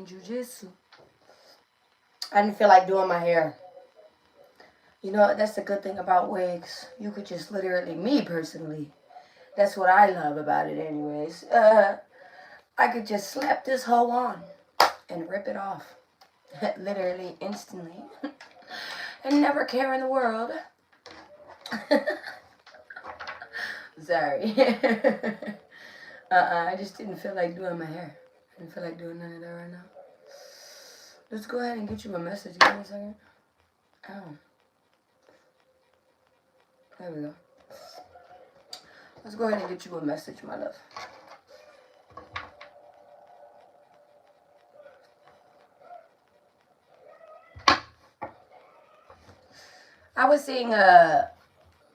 Jujitsu. I didn't feel like doing my hair. You know, that's the good thing about wigs. You could just literally, me personally, that's what I love about it anyways. I could just slap this hoe on and rip it off. Literally, instantly. And never care in the world. Sorry. I just didn't feel like doing my hair. I didn't feel like doing none of that right now. Let's go ahead and get you a message. Give me a second. Oh. There we go. Let's go ahead and get you a message, my love. I was seeing well,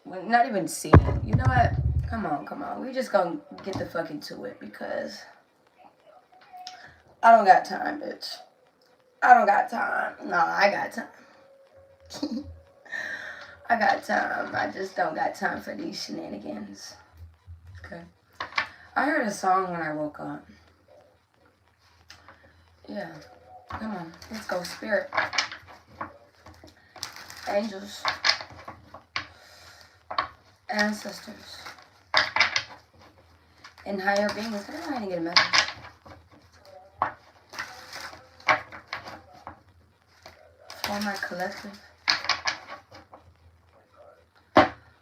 not even seeing. You know what? Come on. We just gonna get the fuck into it because I don't got time, bitch. I don't got time. No, I got time. I got time. I just don't got time for these shenanigans. Okay. I heard a song when I woke up. Yeah. Come on. Let's go. Spirit. Angels. Ancestors. And higher beings. Can I go ahead and get a message? For my collective.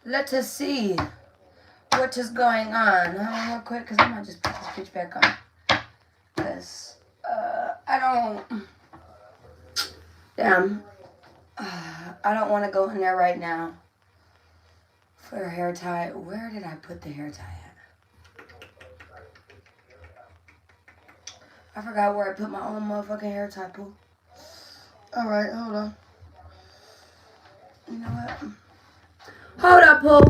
Let us see what is going on. Real quick, because I might just put this bitch back on. Because I don't. Damn. I don't want to go in there right now for a hair tie. Where did I put the hair tie at? I forgot where I put my own motherfucking hair tie, poo. Alright, hold on. You know what? Hold up, poo.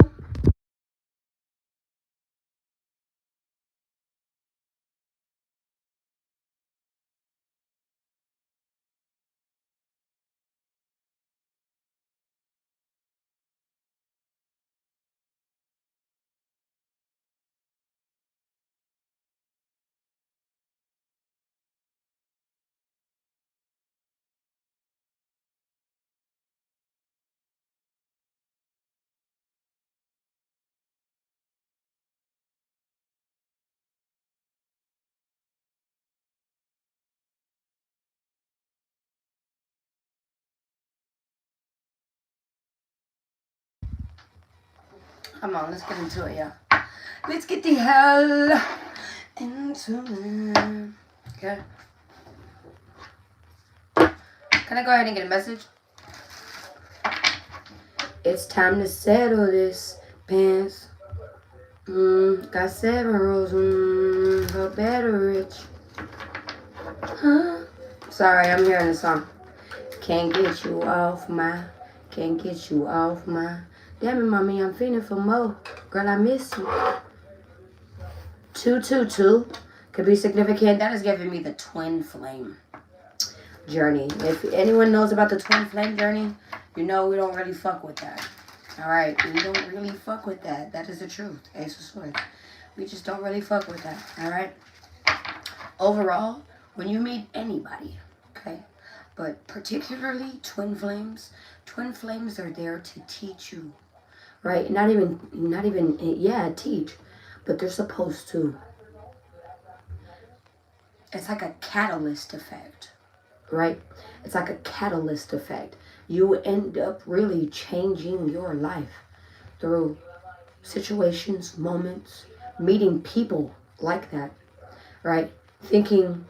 Come on, let's get into it, yeah. Let's get the hell into it. Okay. Can I go ahead and get a message? It's time to settle this pants. Got 7 rules. Go better, rich. Huh? Sorry, I'm hearing the song. Can't get you off my. Can't get you off my. Damn it, mommy, I'm feeling for more. Girl, I miss you. 222 could be significant. That is giving me the twin flame journey. If anyone knows about the twin flame journey, you know we don't really fuck with that. Alright, we don't really fuck with that. That is the truth. Ace of Swords. We just don't really fuck with that. Alright? Overall, when you meet anybody, okay, but particularly twin flames are there to teach you. Right? Not even, yeah, teach. But they're supposed to. It's like a catalyst effect. Right? It's like a catalyst effect. You end up really changing your life through situations, moments, meeting people like that, right? Thinking,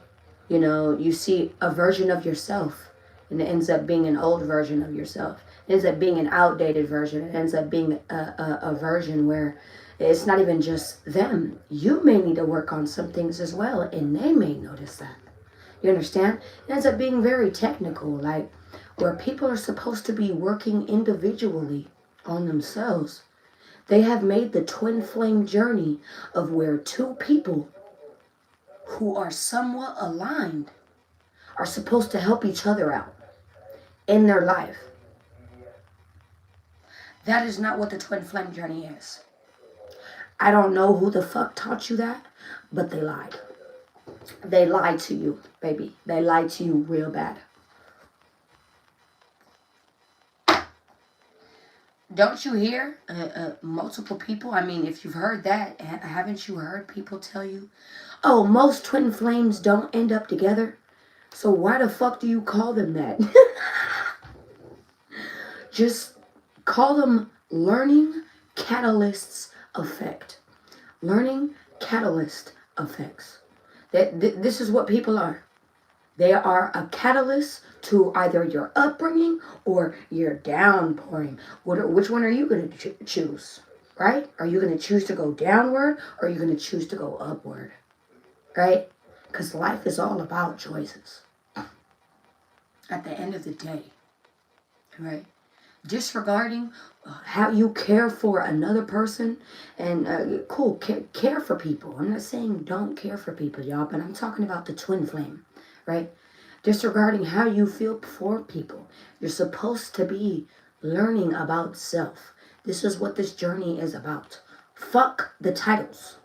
you see a version of yourself and it ends up being an old version of yourself. It ends up being an outdated version. It ends up being a version where it's not even just them. You may need to work on some things as well and they may notice that. You understand? It ends up being very technical, like where people are supposed to be working individually on themselves. They have made the twin flame journey of where two people who are somewhat aligned are supposed to help each other out in their life. That is not what the twin flame journey is. I don't know who the fuck taught you that, but they lied. They lie to you, baby. They lie to you real bad. Don't you hear multiple people? I mean, if you've heard that, haven't you heard people tell you, oh, most twin flames don't end up together? So why the fuck do you call them that? Just call them learning catalysts effect. Learning catalyst effects. This is what people are. They are a catalyst to either your upbringing or your downpouring. Which one are you going to choose? Right? Are you going to choose to go downward or are you going to choose to go upward? Right? Because life is all about choices. At the end of the day. Right? Disregarding how you care for another person and cool, care for people. I'm not saying don't care for people, y'all, but I'm talking about the twin flame. Right? Disregarding how you feel for people. You're supposed to be learning about self. This is what this journey is about. Fuck the titles.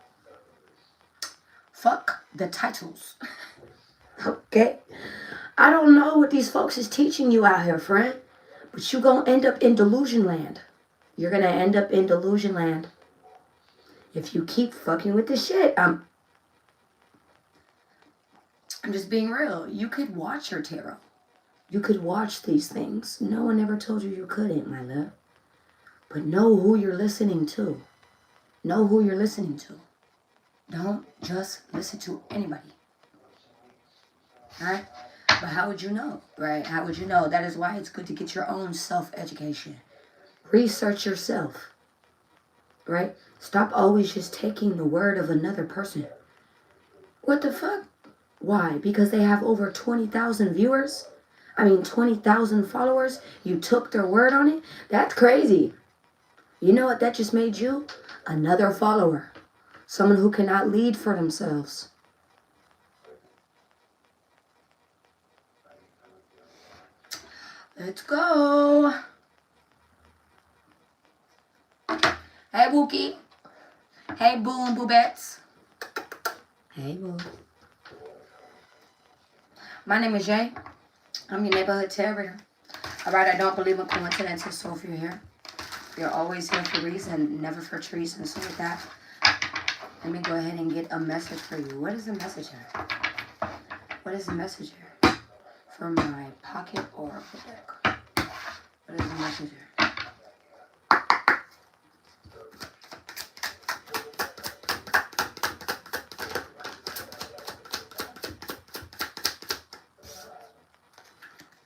Fuck the titles. Okay? I don't know what these folks is teaching you out here, friend. But you're going to end up in delusion land. You're going to end up in delusion land. If you keep fucking with this shit, I'm just being real. You could watch your tarot. You could watch these things. No one ever told you couldn't, my love. But know who you're listening to. Know who you're listening to. Don't just listen to anybody. Alright? But how would you know? Right? How would you know? That is why it's good to get your own self-education. Research yourself. Right? Stop always just taking the word of another person. What the fuck? Why? Because they have over 20,000 viewers? 20,000 followers? You took their word on it? That's crazy. You know what that just made you? Another follower. Someone who cannot lead for themselves. Let's go. Hey, Wookie. Hey, Boo and Boobettes. Hey, Boo. My name is Jay. I'm your neighborhood terror. Alright, I don't believe in coincidences, so if you're here, you're always here for a reason, never for treason. So with that, let me go ahead and get a message for you. What is the message here? What is the message here? For my pocket oracle deck. What is the message here?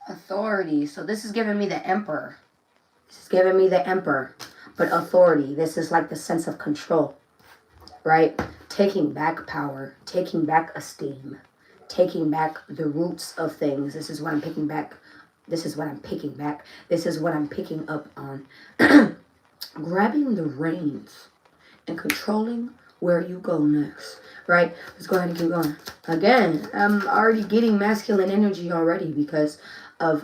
Authority. So this is giving me the Emperor. This is giving me the Emperor. But authority. This is like the sense of control. Right? Taking back power. Taking back esteem. Taking back the roots of things. This is what I'm picking back. This is what I'm picking back. This is what I'm picking up on. Grabbing the reins and controlling where you go next. Right? Let's go ahead and keep going. Again, I'm already getting masculine energy already because of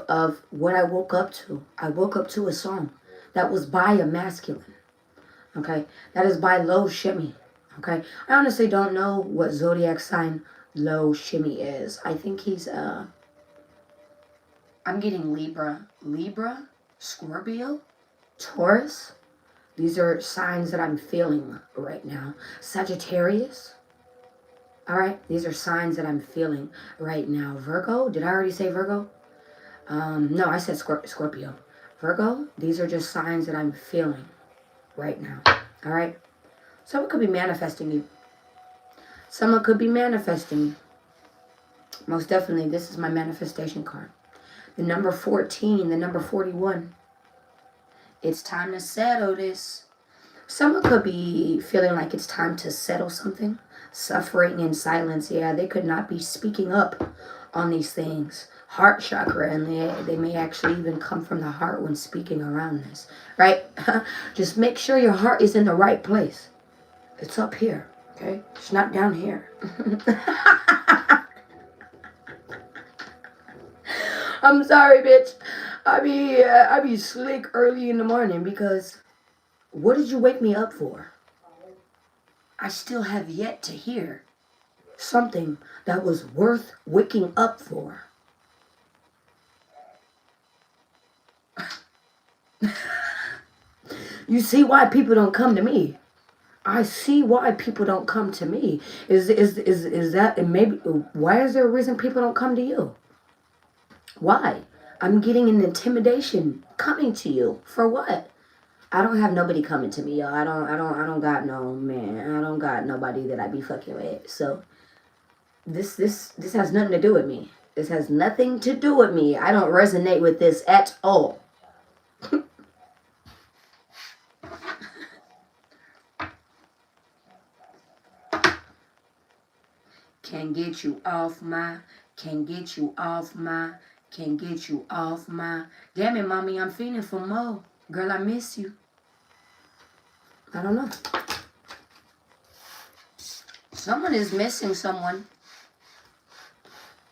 what I woke up to. I woke up to a song that was by a masculine. Okay? That is by Low Shimmy. Okay? I honestly don't know what zodiac sign Low Shimmy is. I think he's I'm getting Libra, Scorpio, Taurus. These are signs that I'm feeling right now. Sagittarius. All right, these are signs that I'm feeling right now. Virgo, did I already say Virgo? No, I said Scorpio. Virgo, these are just signs that I'm feeling right now. All right, someone could be manifesting you. Someone could be manifesting you. Most definitely, this is my manifestation card. The number 14, the number 41. It's time to settle this. Someone could be feeling like it's time to settle something. Suffering in silence. Yeah, they could not be speaking up on these things. Heart chakra, and they may actually even come from the heart when speaking around this. Right? Just make sure your heart is in the right place. It's up here. Okay? It's not down here. I'm sorry, bitch. I be slick early in the morning because what did you wake me up for? I still have yet to hear something that was worth waking up for. You see why people don't come to me. I see why people don't come to me. Is that, and maybe why is there a reason people don't come to you? Why? I'm getting an intimidation coming to you. For what? I don't have nobody coming to me, y'all. I don't got no man. I don't got nobody that I be fucking with. So this has nothing to do with me. This has nothing to do with me. I don't resonate with this at all. Can't get you off my, can't get you off my, can't get you off my. Damn it, mommy, I'm feeling for more. Girl, I miss you. I don't know. Someone is missing someone.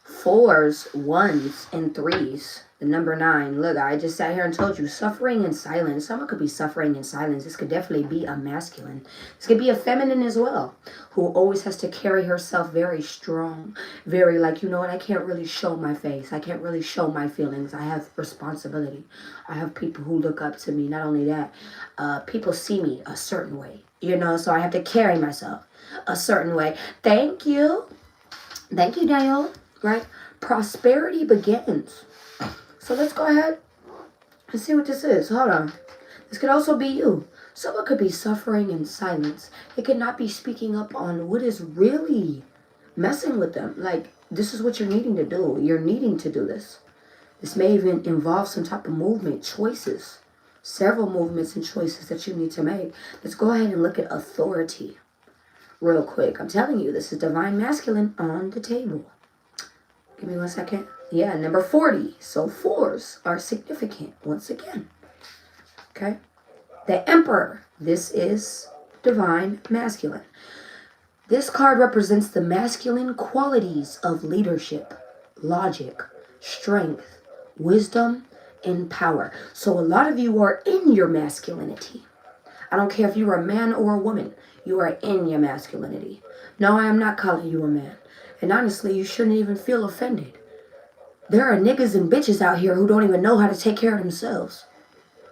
4s, 1s, and 3s. The number 9. Look, I just sat here and told you, suffering in silence. Someone could be suffering in silence. This could definitely be a masculine. This could be a feminine as well, who always has to carry herself very strong. Very like, you know what, I can't really show my face. I can't really show my feelings. I have responsibility. I have people who look up to me. Not only that, people see me a certain way. You know, so I have to carry myself a certain way. Thank you. Thank you, Daniel. Right? Prosperity begins. So let's go ahead and see what this is. Hold on. This could also be you. Someone could be suffering in silence. They could not be speaking up on what is really messing with them. Like, this is what you're needing to do. You're needing to do this. This may even involve some type of movement, choices. Several movements and choices that you need to make. Let's go ahead and look at authority real quick. I'm telling you, this is divine masculine on the table. Give me 1 second. Yeah, number 40. So 4s are significant once again. Okay. The Emperor. This is divine masculine. This card represents the masculine qualities of leadership, logic, strength, wisdom, and power. So a lot of you are in your masculinity. I don't care if you're a man or a woman. You are in your masculinity. No, I am not calling you a man. And honestly, you shouldn't even feel offended. There are niggas and bitches out here who don't even know how to take care of themselves.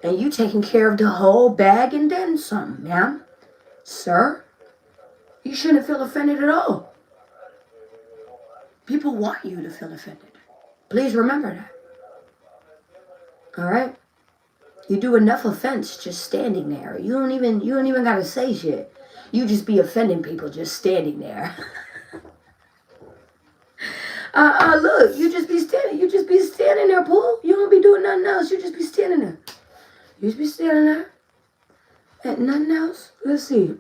And you taking care of the whole bag and then some, ma'am. Sir, you shouldn't feel offended at all. People want you to feel offended. Please remember that. All right? You do enough offense just standing there. You don't even gotta say shit. You just be offending people just standing there. Look, you just be standing there, Pooh. You don't be doing nothing else. You just be standing there. You just be standing there. And nothing else. Let's see.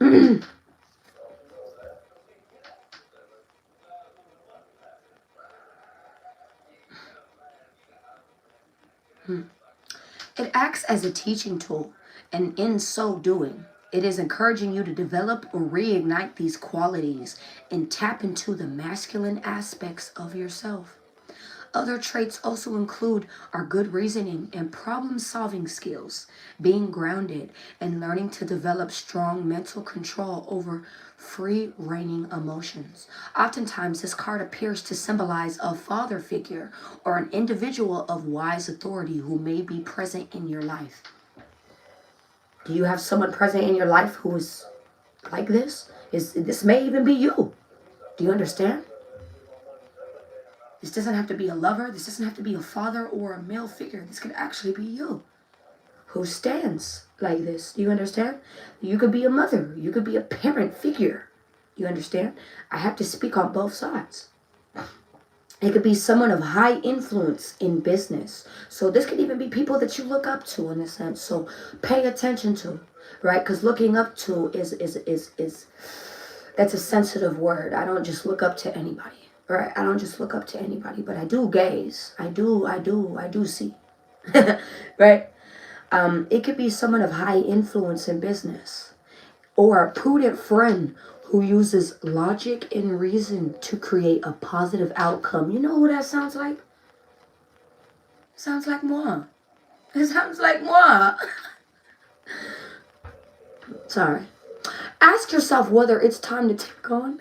It acts as a teaching tool, and in so doing, it is encouraging you to develop or reignite these qualities and tap into the masculine aspects of yourself. Other traits also include our good reasoning and problem-solving skills, being grounded, and learning to develop strong mental control over free-reigning emotions. Oftentimes, this card appears to symbolize a father figure or an individual of wise authority who may be present in your life. Do you have someone present in your life who is like this? This may even be you. Do you understand? This doesn't have to be a lover. This doesn't have to be a father or a male figure. This could actually be you who stands like this. Do you understand? You could be a mother. You could be a parent figure. You understand? I have to speak on both sides. It could be someone of high influence in business. So this could even be people that you look up to in a sense. So pay attention to, right? Because looking up to is that's a sensitive word. I don't just look up to anybody. Right? I don't just look up to anybody, but I do gaze. I do see. Right? It could be someone of high influence in business or a prudent friend who uses logic and reason to create a positive outcome. You know who that sounds like? Sounds like moi. It sounds like moi. Sorry. Ask yourself whether it's time to take on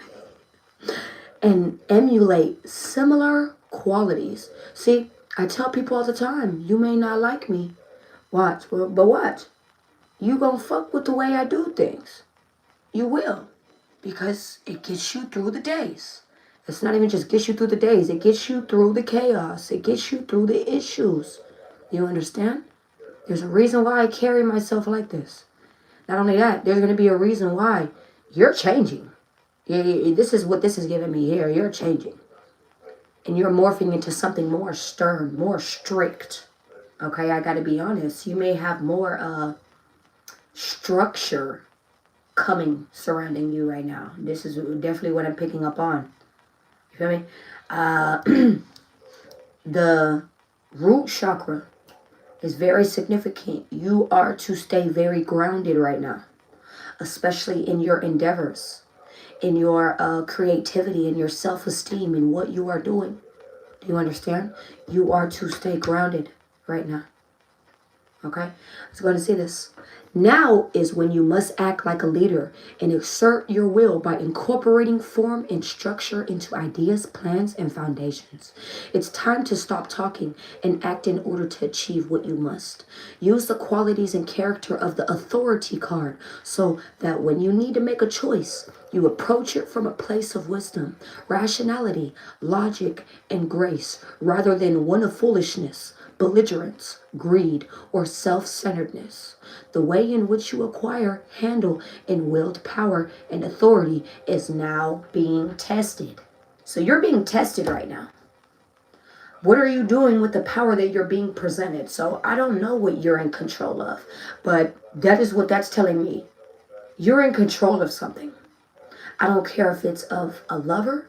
and emulate similar qualities. See, I tell people all the time, you may not like me. Watch, but watch. You gonna fuck with the way I do things. You will. Because it gets you through the days. It's not even just gets you through the days. It gets you through the chaos. It gets you through the issues. You understand? There's a reason why I carry myself like this. Not only that, there's going to be a reason why you're changing. This is what this is giving me here. You're changing. And you're morphing into something more stern, more strict. Okay, I got to be honest. You may have more structure coming surrounding you right now. This is definitely what I'm picking up on. You feel me? The root chakra is very significant. You are to stay very grounded right now, especially in your endeavors, in your creativity, in your self-esteem, in what you are doing. Do you understand? You are to stay grounded right now. Okay? Let's go ahead and see this. Now is when you must act like a leader and exert your will by incorporating form and structure into ideas, plans, and foundations. It's time to stop talking and act in order to achieve what you must. Use the qualities and character of the authority card so that when you need to make a choice, you approach it from a place of wisdom, rationality, logic, and grace, rather than one of foolishness, belligerence, greed, or self-centeredness. The way in which you acquire, handle, and wield power and authority is now being tested. So you're being tested right now. What are you doing with the power that you're being presented? So I don't know what you're in control of, but that is what that's telling me. You're in control of something. I don't care if it's of a lover.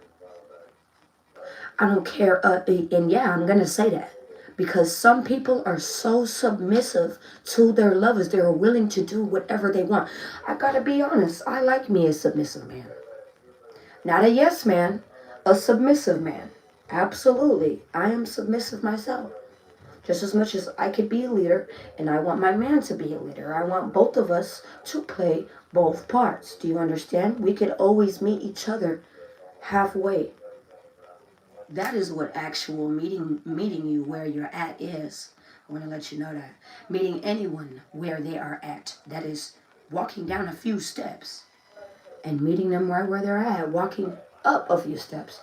I don't care. And yeah, I'm going to say that. Because some people are so submissive to their lovers. They're willing to do whatever they want. I gotta be honest. I like me a submissive man. Not a yes man. A submissive man. Absolutely. I am submissive myself. Just as much as I could be a leader. And I want my man to be a leader. I want both of us to play both parts. Do you understand? We could always meet each other halfway. That is what actual meeting you where you're at is. I want to let you know that. Meeting anyone where they are at. That is walking down a few steps and meeting them right where they're at. Walking up a few steps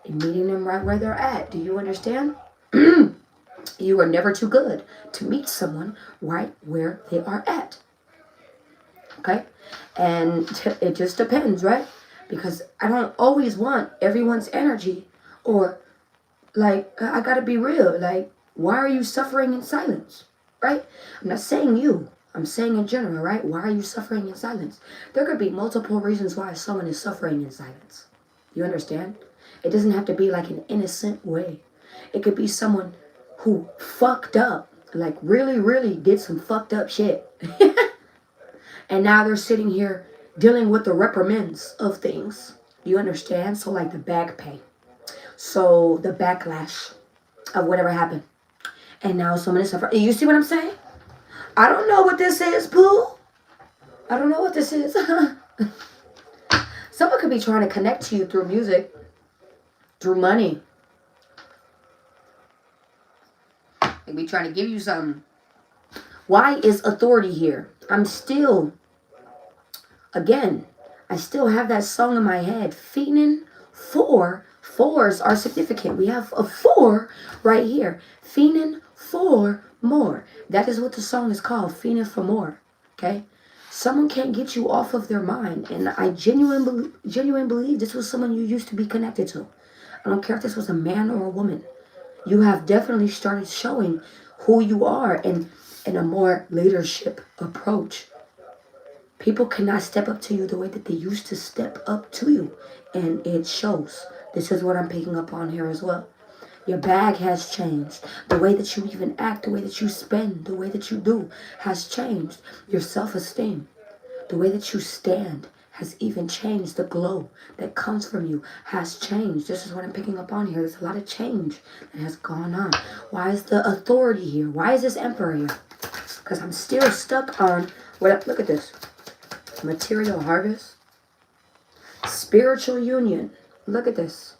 and meeting them right where they're at. Do you understand? You are never too good to meet someone right where they are at. Okay? And it just depends, right? Because I don't always want everyone's energy. Or, like, I gotta be real. Like, why are you suffering in silence? Right? I'm not saying you. I'm saying in general, right? Why are you suffering in silence? There could be multiple reasons why someone is suffering in silence. You understand? It doesn't have to be like an innocent way. It could be someone who fucked up. Like, really, really did some fucked up shit. And now they're sitting here dealing with the reprimands of things. You understand? So, like, the back pain. So the backlash of whatever happened. And now someone is suffering. You see what I'm saying? I don't know what this is, Pooh. I don't know what this is. Someone could be trying to connect to you through music, through money. They be trying to give you something. Why is authority here? I'm still, again, I still have that song in my head. Fiending for. Fours are significant. We have a 4 right here. Fiending for more. That is what the song is called. Fiending for more. Okay? Someone can't get you off of their mind. And I genuinely believe this was someone you used to be connected to. I don't care if this was a man or a woman. You have definitely started showing who you are in a more leadership approach. People cannot step up to you the way that they used to step up to you. And it shows. This is what I'm picking up on here as well. Your bag has changed. The way that you even act, the way that you spend, the way that you do has changed. Your self-esteem, the way that you stand has even changed. The glow that comes from you has changed. This is what I'm picking up on here. There's a lot of change that has gone on. Why is the authority here? Why is this emperor here? Because I'm still stuck on, look at this. Material harvest. Spiritual union. Look at this.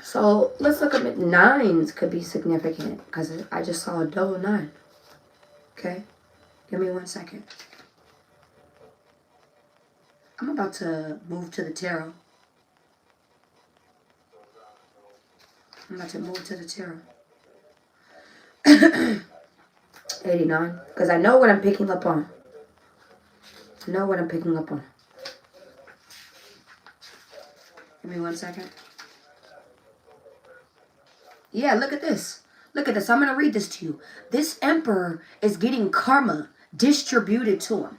So let's look at nines could be significant because I just saw a double 9. Okay, give me 1 second. I'm about to move to the tarot. I'm about to move to the tarot. 89, because I know what I'm picking up on. I know what I'm picking up on. Give me 1 second. Yeah, look at this. Look at this. I'm going to read this to you. This emperor is getting karma distributed to him.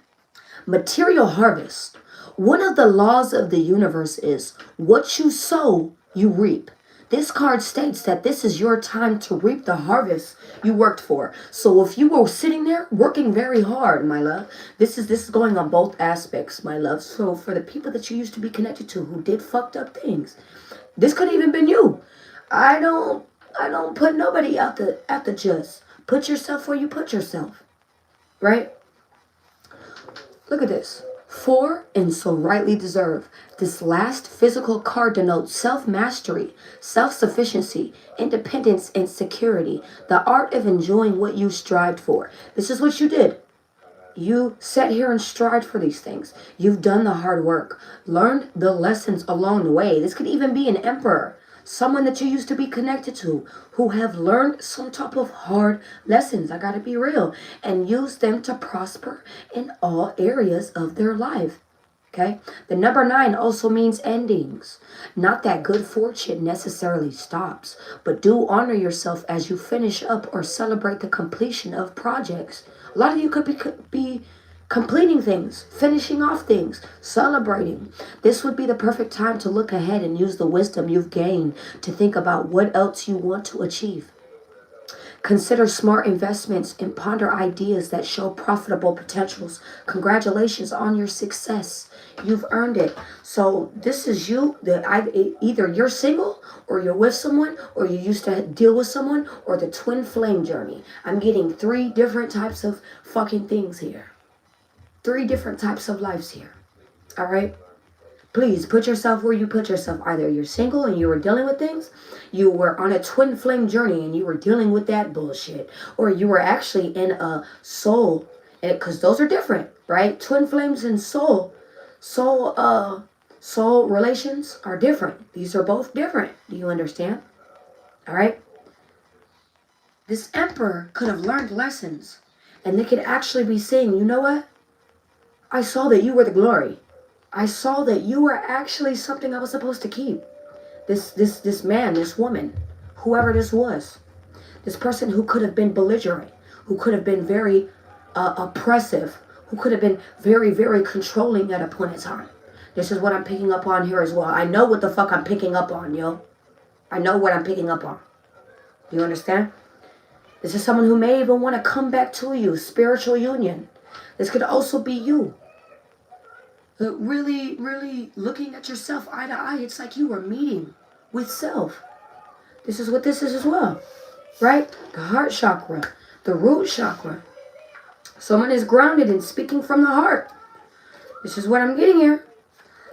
Material harvest. One of the laws of the universe is what you sow, you reap. This card states that this is your time to reap the harvest you worked for. So if you were sitting there working very hard, my love, this is going on both aspects, my love. So for the people that you used to be connected to who did fucked up things, this could even been you. I don't put nobody out the just. Put yourself where you put yourself. Right? Look at this. 4 and so rightly deserve. This last physical card denotes self-mastery, self-sufficiency, independence, and security. The art of enjoying what you strived for. This is what you did. You sat here and strived for these things. You've done the hard work. Learned the lessons along the way. This could even be an emperor. Someone that you used to be connected to who have learned some type of hard lessons. I gotta be real. And use them to prosper in all areas of their life. Okay? The number 9 also means endings. Not that good fortune necessarily stops, but do honor yourself as you finish up or celebrate the completion of projects. A lot of you could be completing things, finishing off things, celebrating. This would be the perfect time to look ahead and use the wisdom you've gained to think about what else you want to achieve. Consider smart investments and ponder ideas that show profitable potentials. Congratulations on your success. You've earned it. So this is you. Either you're single or you're with someone or you used to deal with someone or the twin flame journey. I'm getting 3 different types of fucking things here. 3 different types of lives here. All right? Please put yourself where you put yourself. Either you're single and you were dealing with things, you were on a twin flame journey and you were dealing with that bullshit, or you were actually in a soul, because those are different, right? Twin flames and soul relations are different. These are both different. Do you understand? All right? This emperor could have learned lessons, and they could actually be saying, you know what? I saw that you were the glory. I saw that you were actually something I was supposed to keep. This man, this woman, whoever this was, this person who could have been belligerent, who could have been very oppressive, who could have been very, very controlling at a point in time. This is what I'm picking up on here as well. I know what the fuck I'm picking up on, yo. I know what I'm picking up on. Do you understand? This is someone who may even want to come back to you, spiritual union. This could also be you. Really, really looking at yourself eye to eye. It's like you were meeting with self. This is what this is as well, right? The heart chakra, the root chakra. Someone is grounded and speaking from the heart. This is what I'm getting here.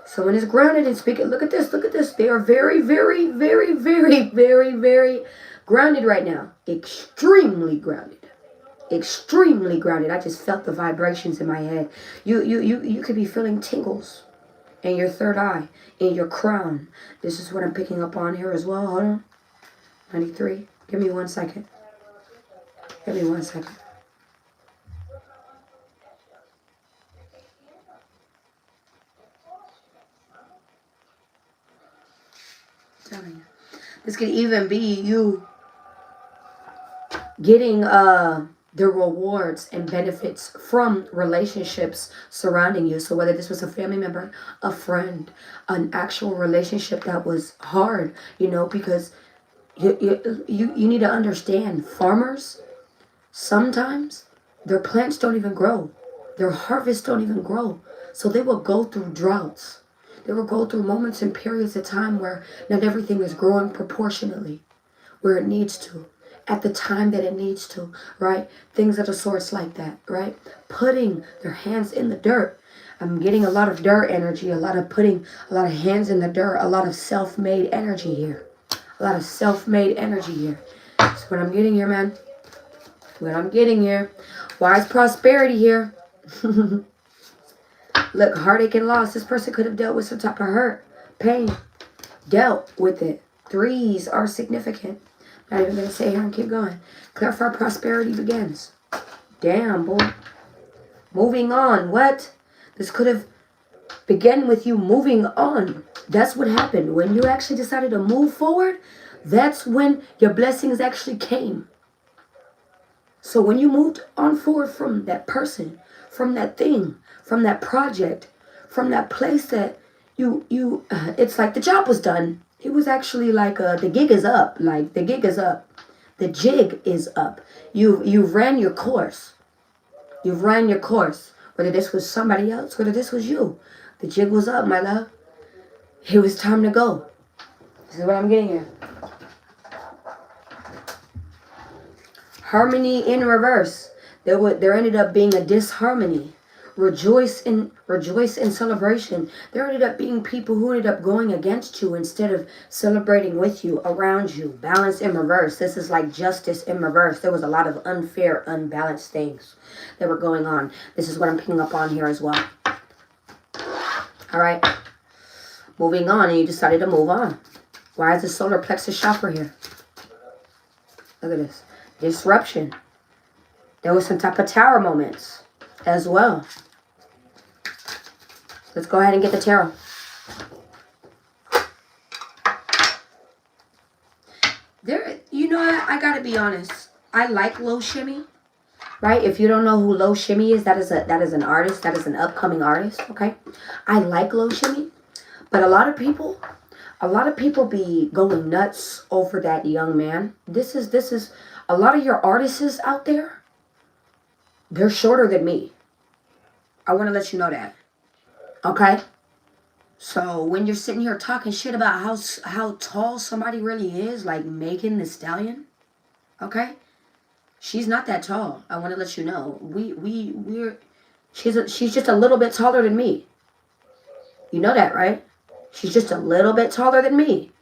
Someone is grounded and speaking. Look at this. Look at this. They are very, very, very, very, very, very grounded right now. Extremely grounded. Extremely grounded. I just felt the vibrations in my head. You could be feeling tingles in your third eye, in your crown. This is what I'm picking up on here as well. Hold on. 93. Give me 1 second. Give me 1 second. I'm telling you. This could even be you getting the rewards and benefits from relationships surrounding you. So whether this was a family member, a friend, an actual relationship that was hard, because you need to understand, farmers, sometimes their plants don't even grow. Their harvests don't even grow. So they will go through droughts. They will go through moments and periods of time where not everything is growing proportionately, where it needs to, at the time that it needs to, right? Things of the sorts like that, right? Putting their hands in the dirt. I'm getting a lot of dirt energy, a lot of putting a lot of hands in the dirt, a lot of self-made energy here. A lot of self-made energy here. That's what I'm getting here, man. What I'm getting here. Why is prosperity here? Look, heartache and loss. This person could have dealt with some type of hurt, pain. Dealt with it. Threes are significant. Not even going to say here and keep going. Clarify prosperity begins. Damn, boy. Moving on. What? This could have begun with you moving on. That's what happened. When you actually decided to move forward, that's when your blessings actually came. So when you moved on forward from that person, from that thing, from that project, from that place that it's like the job was done. It was actually like the gig is up. Like the gig is up. The jig is up. You've ran your course. You've ran your course. Whether this was somebody else, whether this was you. The jig was up, my love. It was time to go. This is what I'm getting here. Harmony in reverse. There ended up being a disharmony. Rejoice in celebration. There ended up being people who ended up going against you instead of celebrating with you, around you. Balance in reverse. This is like justice in reverse. There was a lot of unfair, unbalanced things that were going on. This is what I'm picking up on here as well. All right. Moving on, and you decided to move on. Why is the solar plexus chakra here? Look at this. Disruption. There was some type of tower moments as well. Let's go ahead and get the tarot. You know what? I gotta be honest. I like Low Shimmy, right? If you don't know who Low Shimmy is, that is an artist. That is an upcoming artist. Okay, I like Low Shimmy, but a lot of people be going nuts over that young man. This is a lot of your artists out there. They're shorter than me. I want to let you know that. Okay? So when you're sitting here talking shit about how tall somebody really is, like Megan Thee Stallion, okay? She's not that tall. I want to let you know. She's just a little bit taller than me. You know that, right? She's just a little bit taller than me.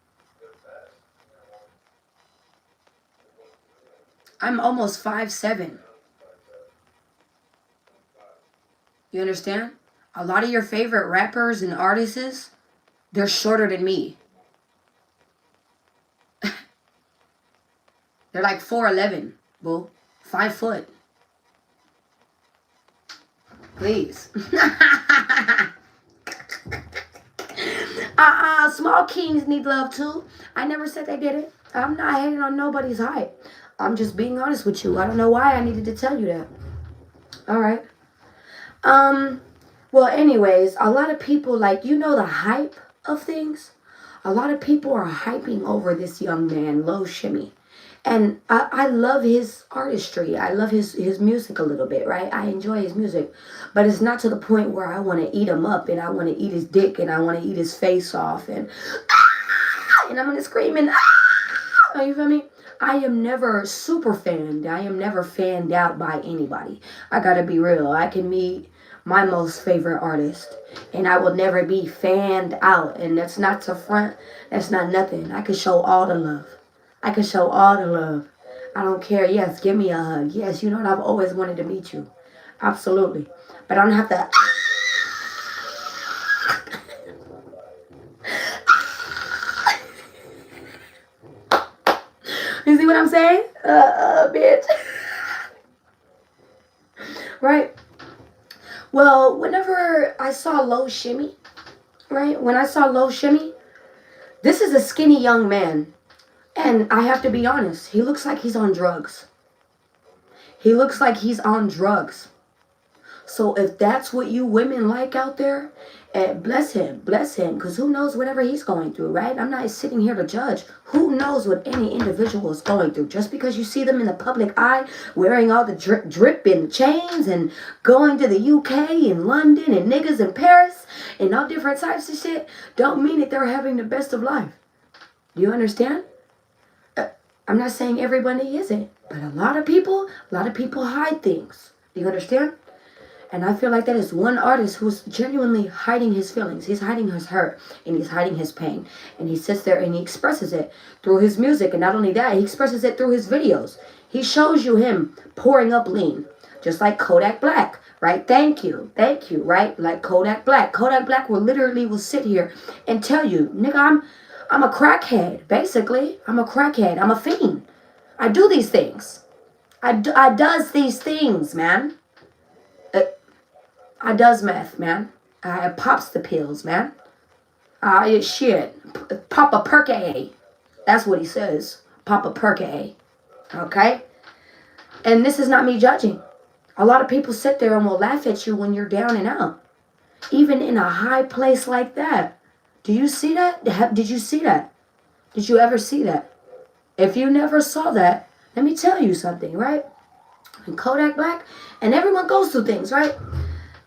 I'm almost 5'7". You understand? A lot of your favorite rappers and artists, they're shorter than me. They're like 4'11", boo. 5 foot. Please. Small kings need love too. I never said they didn't. I'm not hating on nobody's height. I'm just being honest with you. I don't know why I needed to tell you that. All right. Well, anyways, a lot of people, like, you know, the hype of things. A lot of people are hyping over this young man, Low Shimmy. And I love his artistry. I love his music a little bit, right? I enjoy his music. But it's not to the point where I want to eat him up and I want to eat his dick and I want to eat his face off and I'm going to scream and you feel me? I am never super fanned. I am never fanned out by anybody. I got to be real. I can meet my most favorite artist and I will never be fanned out. And that's not to front. That's not nothing. I can show all the love. I can show all the love. I don't care. Yes, give me a hug. Yes, you know what? I've always wanted to meet you. Absolutely. But I don't have to... You see what I'm saying? Bitch. Right? Well, whenever I saw Low Shimmy, right? When I saw Low Shimmy, this is a skinny young man. And I have to be honest, he looks like he's on drugs. He looks like he's on drugs. So if that's what you women like out there, bless him, because who knows whatever he's going through, right? I'm not sitting here to judge. Who knows what any individual is going through? Just because you see them in the public eye, wearing all the drip and chains and going to the UK and London and niggas in Paris and all different types of shit, don't mean that they're having the best of life. Do you understand? I'm not saying everybody isn't, but a lot of people hide things. Do you understand? And I feel like that is one artist who's genuinely hiding his feelings. He's hiding his hurt and he's hiding his pain. And he sits there and he expresses it through his music. And not only that, he expresses it through his videos. He shows you him pouring up lean, just like Kodak Black, right? Thank you, right? Like Kodak Black. Kodak Black will sit here and tell you, nigga, I'm a crackhead, basically. I'm a crackhead. I'm a fiend. I do these things. I does these things, man. I does meth, man. I pops the pills, man. Shit. Pop a Perk-A. That's what he says. Pop a Perk-A. Okay? And this is not me judging. A lot of people sit there and will laugh at you when you're down and out. Even in a high place like that. Do you see that? Did you see that? Did you ever see that? If you never saw that, let me tell you something, right? And Kodak Black, and everyone goes through things, right?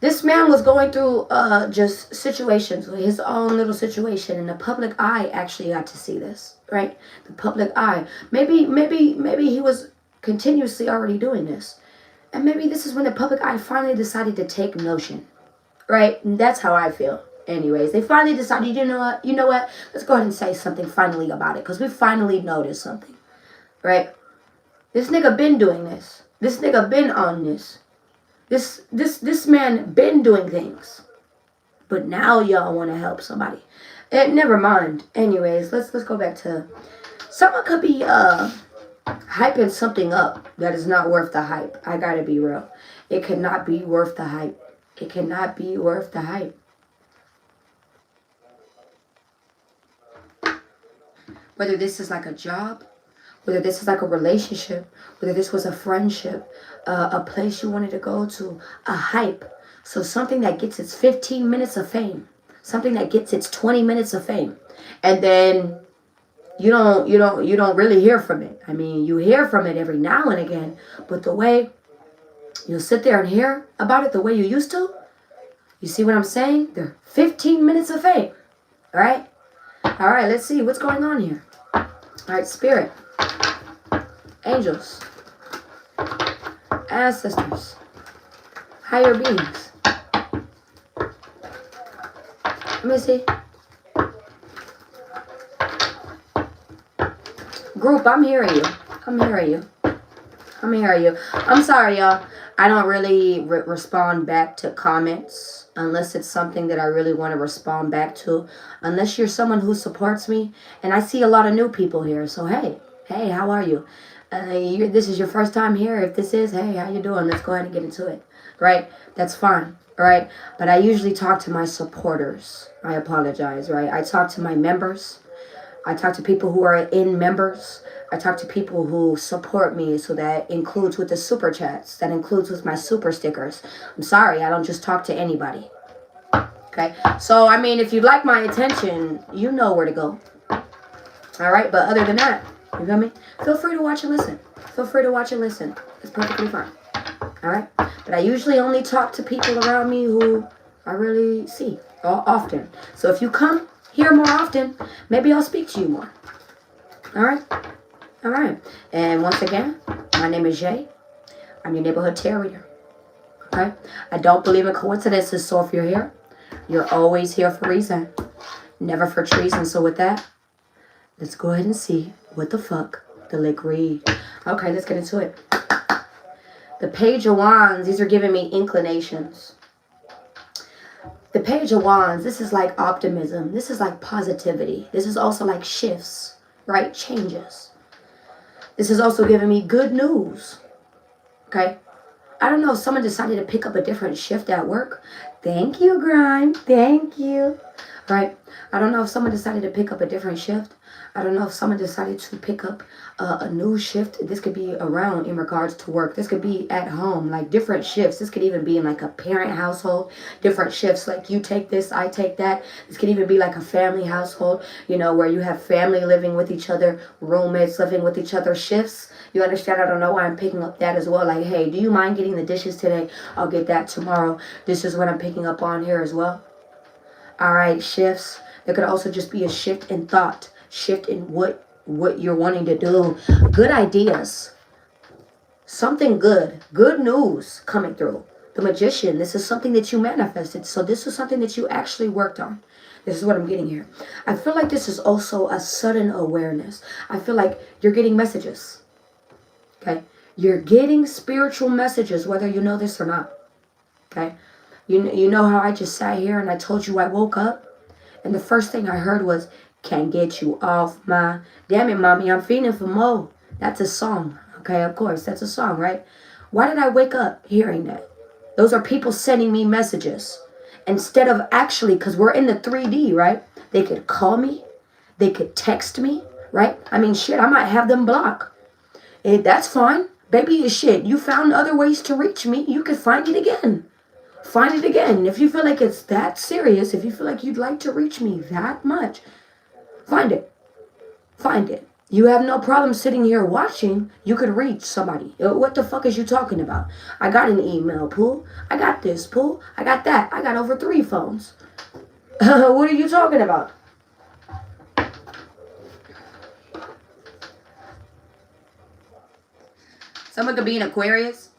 This man was going through just situations, his own little situation, and the public eye actually got to see this, right? The public eye. Maybe he was continuously already doing this. And maybe this is when the public eye finally decided to take notion, right? And that's how I feel. Anyways, they finally decided, you know what? Let's go ahead and say something finally about it, because we finally noticed something, right? This nigga been doing this. This nigga been on this. This man been doing things. But now y'all want to help somebody. Never mind. Anyways, let's go back to, someone could be hyping something up that is not worth the hype. I gotta be real. It cannot be worth the hype. It cannot be worth the hype. Whether this is like a job, whether this is like a relationship, whether this was a friendship, a place you wanted to go to, a hype. So something that gets its 15 minutes of fame, something that gets its 20 minutes of fame, and then you don't really hear from it. I mean, you hear from it every now and again, but the way you'll sit there and hear about it the way you used to, you see what I'm saying? They're 15 minutes of fame. All right? All right, let's see what's going on here. All right, spirit, angels, ancestors, higher beings. Let me see. Group, I'm hearing you. I'm hearing you. I'm hearing you. I'm sorry, y'all. I don't really respond back to comments unless it's something that I really want to respond back to. Unless you're someone who supports me. And I see a lot of new people here. So, hey, how are you? This is your first time here. If this is, hey, how you doing? Let's go ahead and get into it. Right? That's fine. Right? But I usually talk to my supporters. I apologize, right? I talk to my members. I talk to people who are in members. I talk to people who support me, so that includes with the super chats. That includes with my super stickers. I'm sorry, I don't just talk to anybody. Okay? So, I mean, if you'd like my attention, you know where to go. Alright? But other than that, you feel me? Feel free to watch and listen. Feel free to watch and listen. It's perfectly fine. Alright? But I usually only talk to people around me who I really see often. So if you come here more often, maybe I'll speak to you more. Alright? Alright. And once again, my name is Jay. I'm your neighborhood terrier. Okay? I don't believe in coincidences, so if you're here, you're always here for a reason. Never for treason. So with that, let's go ahead and see what the fuck the lick read. Okay, let's get into it. The Page of Wands, these are giving me inclinations. The Page of Wands, this is like optimism. This is like positivity. This is also like shifts, right? Changes. This is also giving me good news. Okay? I don't know if someone decided to pick up a different shift at work. Thank you, Grime. Thank you. Right? I don't know if someone decided to pick up a different shift. I don't know if someone decided to pick up a new shift. This could be around in regards to work. This could be at home, like different shifts. This could even be in like a parent household, different shifts. Like you take this, I take that. This could even be like a family household, you know, where you have family living with each other, roommates living with each other, shifts. You understand? I don't know why I'm picking up that as well. Like, hey, do you mind getting the dishes today? I'll get that tomorrow. This is what I'm picking up on here as well. All right, shifts. There could also just be a shift in thought. Shift in what you're wanting to do. Good ideas. Something good. Good news coming through. The Magician, this is something that you manifested. So this is something that you actually worked on. This is what I'm getting here. I feel like this is also a sudden awareness. I feel like you're getting messages. Okay? You're getting spiritual messages, whether you know this or not. Okay? You know how I just sat here and I told you I woke up? And the first thing I heard was, can't get you off my... Damn it, mommy, I'm feeling for more. That's a song. Okay, of course, that's a song, right? Why did I wake up hearing that? Those are people sending me messages. Instead of actually, because we're in the 3D, right? They could call me. They could text me, right? I mean, shit, I might have them block. That's fine. Baby, shit, you found other ways to reach me. You could find it again. Find it again. If you feel like it's that serious, if you feel like you'd like to reach me that much, find it. Find it. You have no problem sitting here watching. You could reach somebody. What the fuck is you talking about? I got an email, Pooh. I got this, Pooh. I got that. I got over 3 phones. What are you talking about? Someone could be an Aquarius.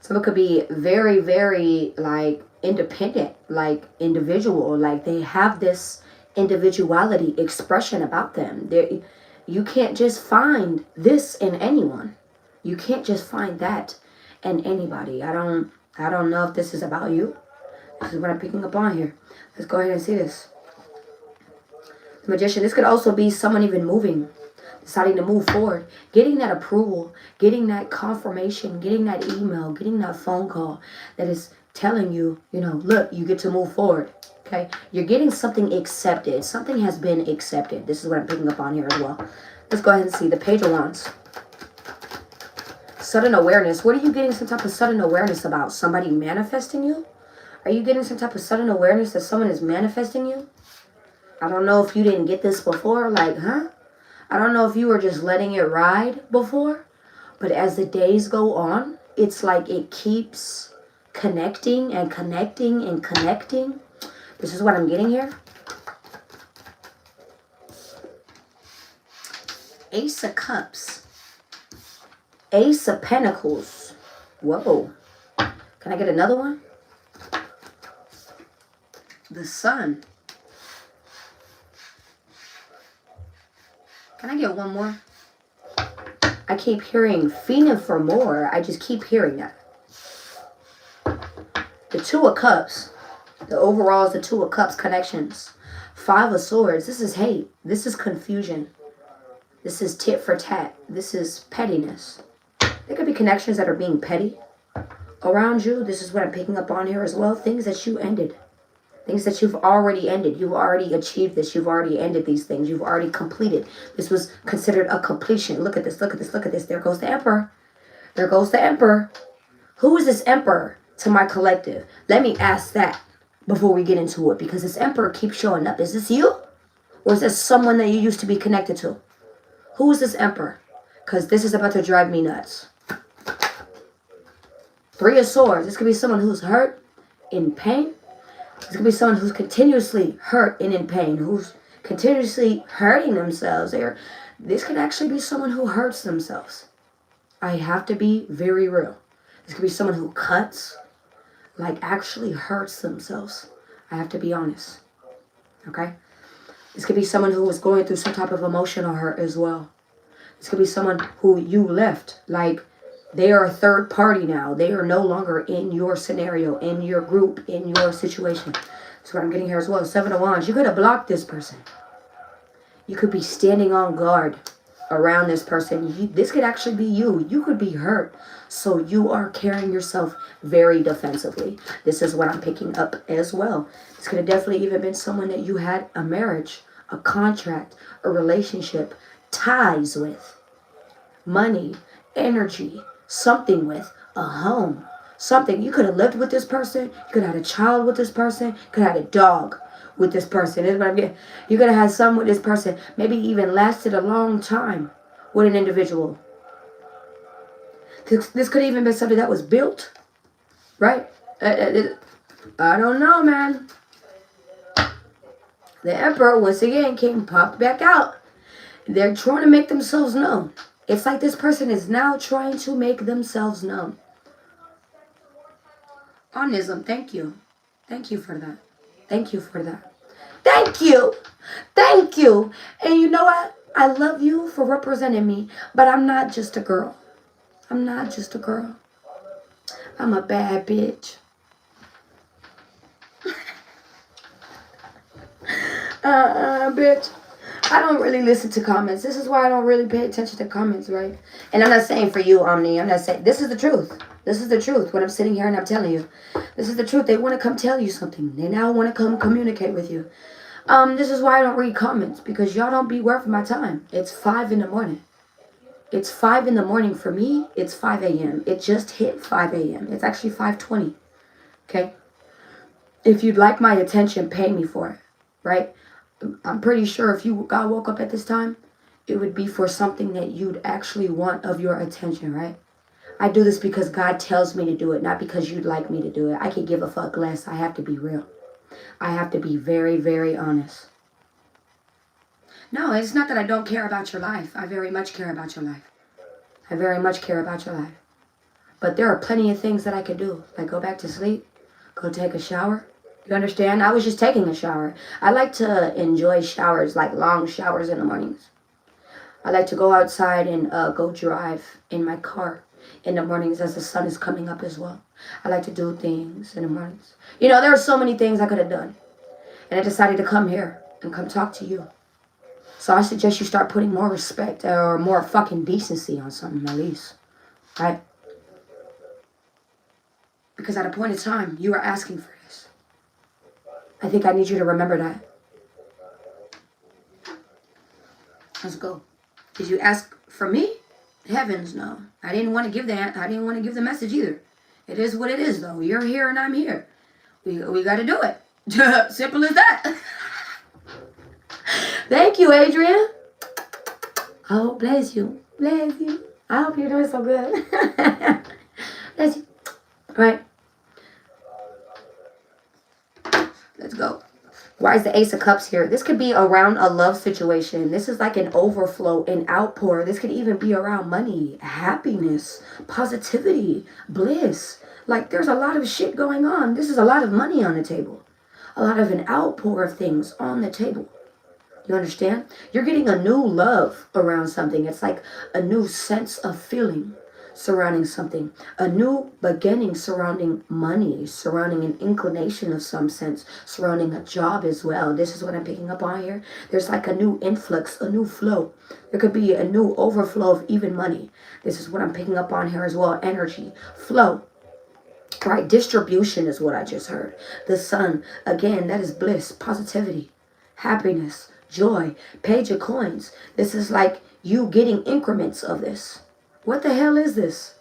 Someone could be very, very, like, independent, like, individual. Like, they have this individuality expression about them. You can't just find this in anyone. You can't just find that in anybody. I don't know if this is about you. This is what I'm picking up on here. Let's go ahead and see this. The Magician. This could also be someone even moving, deciding to move forward, getting that approval, getting that confirmation, getting that email, getting that phone call that is telling you, you know, look, you get to move forward. Okay, you're getting something accepted. Something has been accepted. This is what I'm picking up on here as well. Let's go ahead and see the Page of Wands. Sudden awareness. What are you getting some type of sudden awareness about? Somebody manifesting you? Are you getting some type of sudden awareness that someone is manifesting you? I don't know if you didn't get this before. Like, huh? I don't know if you were just letting it ride before. But as the days go on, it's like it keeps connecting and connecting and connecting. This is what I'm getting here. Ace of Cups. Ace of Pentacles. Whoa. Can I get another one? The Sun. Can I get one more? I keep hearing fiending for more. I just keep hearing that. The Two of Cups. The overall is the Two of Cups connections. 5 of Swords. This is hate. This is confusion. This is tit for tat. This is pettiness. There could be connections that are being petty around you. This is what I'm picking up on here as well. Things that you ended. Things that you've already ended. You've already achieved this. You've already ended these things. You've already completed. This was considered a completion. Look at this. Look at this. Look at this. There goes the Emperor. There goes the Emperor. Who is this Emperor to my collective? Let me ask that before we get into it, because this Emperor keeps showing up. Is this you? Or is this someone that you used to be connected to? Who is this Emperor? Because this is about to drive me nuts. 3 of Swords. This could be someone who's hurt, in pain. This could be someone who's continuously hurt and in pain, who's continuously hurting themselves. This could actually be someone who hurts themselves. I have to be very real. This could be someone who cuts, like actually hurts themselves. I have to be honest. Okay? This could be someone who was going through some type of emotional hurt as well. This could be someone who you left, like they are a third party now. They are no longer in your scenario, in your group, in your situation. That's what I'm getting here as well. 7 of Wands. You could have blocked this person. You could be standing on guard around this person. This could actually be you. You could be hurt. So you are carrying yourself very defensively. This is what I'm picking up as well. This could have definitely even been someone that you had a marriage, a contract, a relationship, ties with, money, energy, something with, a home, something. You could have lived with this person. You could have had a child with this person. You could have had a dog with this person. This is what I'm getting. You could have had some with this person. Maybe even lasted a long time with an individual. This could have even been something that was built, right? I don't know, man. The Emperor, once again, came popped back out. They're trying to make themselves known. It's like this person is now trying to make themselves known. Onism, thank you. Thank you for that. Thank you for that. Thank you. Thank you. And you know what? I love you for representing me, but I'm not just a girl. I'm not just a girl. I'm a bad bitch. Bitch. I don't really listen to comments. This is why I don't really pay attention to comments, right? And I'm not saying for you, Omni. I'm not saying. This is the truth. This is the truth. When I'm sitting here and I'm telling you. This is the truth. They want to come tell you something. They now want to come communicate with you. This is why I don't read comments. Because y'all don't be worth my time. It's 5 in the morning. It's 5 in the morning for me. It's 5 a.m. It just hit 5 a.m. It's actually 5:20. Okay? If you'd like my attention, pay me for it. Right? I'm pretty sure if you got woke up at this time, it would be for something that you'd actually want of your attention, right? I do this because God tells me to do it, not because you'd like me to do it. I could give a fuck less. I have to be real. I have to be very, very honest. No, it's not that I don't care about your life. I very much care about your life. I very much care about your life. But there are plenty of things that I could do, like go back to sleep, go take a shower. You understand? I was just taking a shower. I like to enjoy showers, like long showers in the mornings. I like to go outside and go drive in my car in the mornings as the sun is coming up as well. I like to do things in the mornings. You know, there are so many things I could have done. And I decided to come here and come talk to you. So I suggest you start putting more respect or more fucking decency on something at least. Right? Because at a point in time, you were asking for this. I think I need you to remember that. Let's go. Did you ask for me? Heavens no. I didn't want to give that. I didn't want to give the message either. It is what it is though. You're here and I'm here. We got to do it. Simple as that. Thank you, Adrian. Oh, bless you. Bless you. I hope you're doing so good. Bless you. All right. Let's go. Why is the Ace of Cups here? This could be around a love situation. This is like an overflow, an outpour. This could even be around money, happiness, positivity, bliss. Like there's a lot of shit going on. This is a lot of money on the table. A lot of an outpour of things on the table. You understand? You're getting a new love around something. It's like a new sense of feeling surrounding something. A new beginning surrounding money, surrounding an inclination of some sense, surrounding a job as well. This is what I'm picking up on here. There's like a new influx, a new flow. There could be a new overflow of even money. This is what I'm picking up on here as well. Energy, flow. Right, distribution is what I just heard. The sun, again, that is bliss, positivity, happiness, joy, page of coins. This is like you getting increments of this. What the hell is this?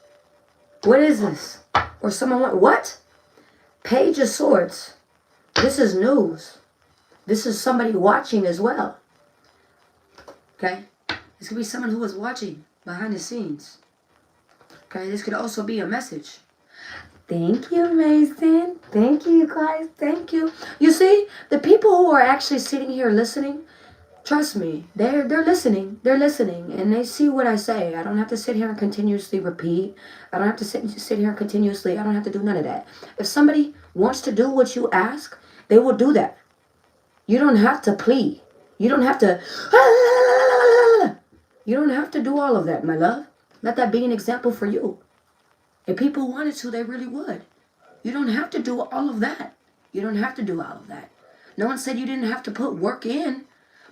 What is this? Or someone went, what? Page of Swords. This is news. This is somebody watching as well. Okay? This could be someone who was watching behind the scenes. Okay? This could also be a message. Thank you, Mason. Thank you, guys. Thank you. You see, the people who are actually sitting here listening, trust me, they're listening. They're listening, and they see what I say. I don't have to sit here and continuously repeat. I don't have to sit here continuously. I don't have to do none of that. If somebody wants to do what you ask, they will do that. You don't have to plead. You don't have to. You don't have to do all of that, my love. Let that be an example for you. If people wanted to, they really would. You don't have to do all of that. You don't have to do all of that. No one said you didn't have to put work in,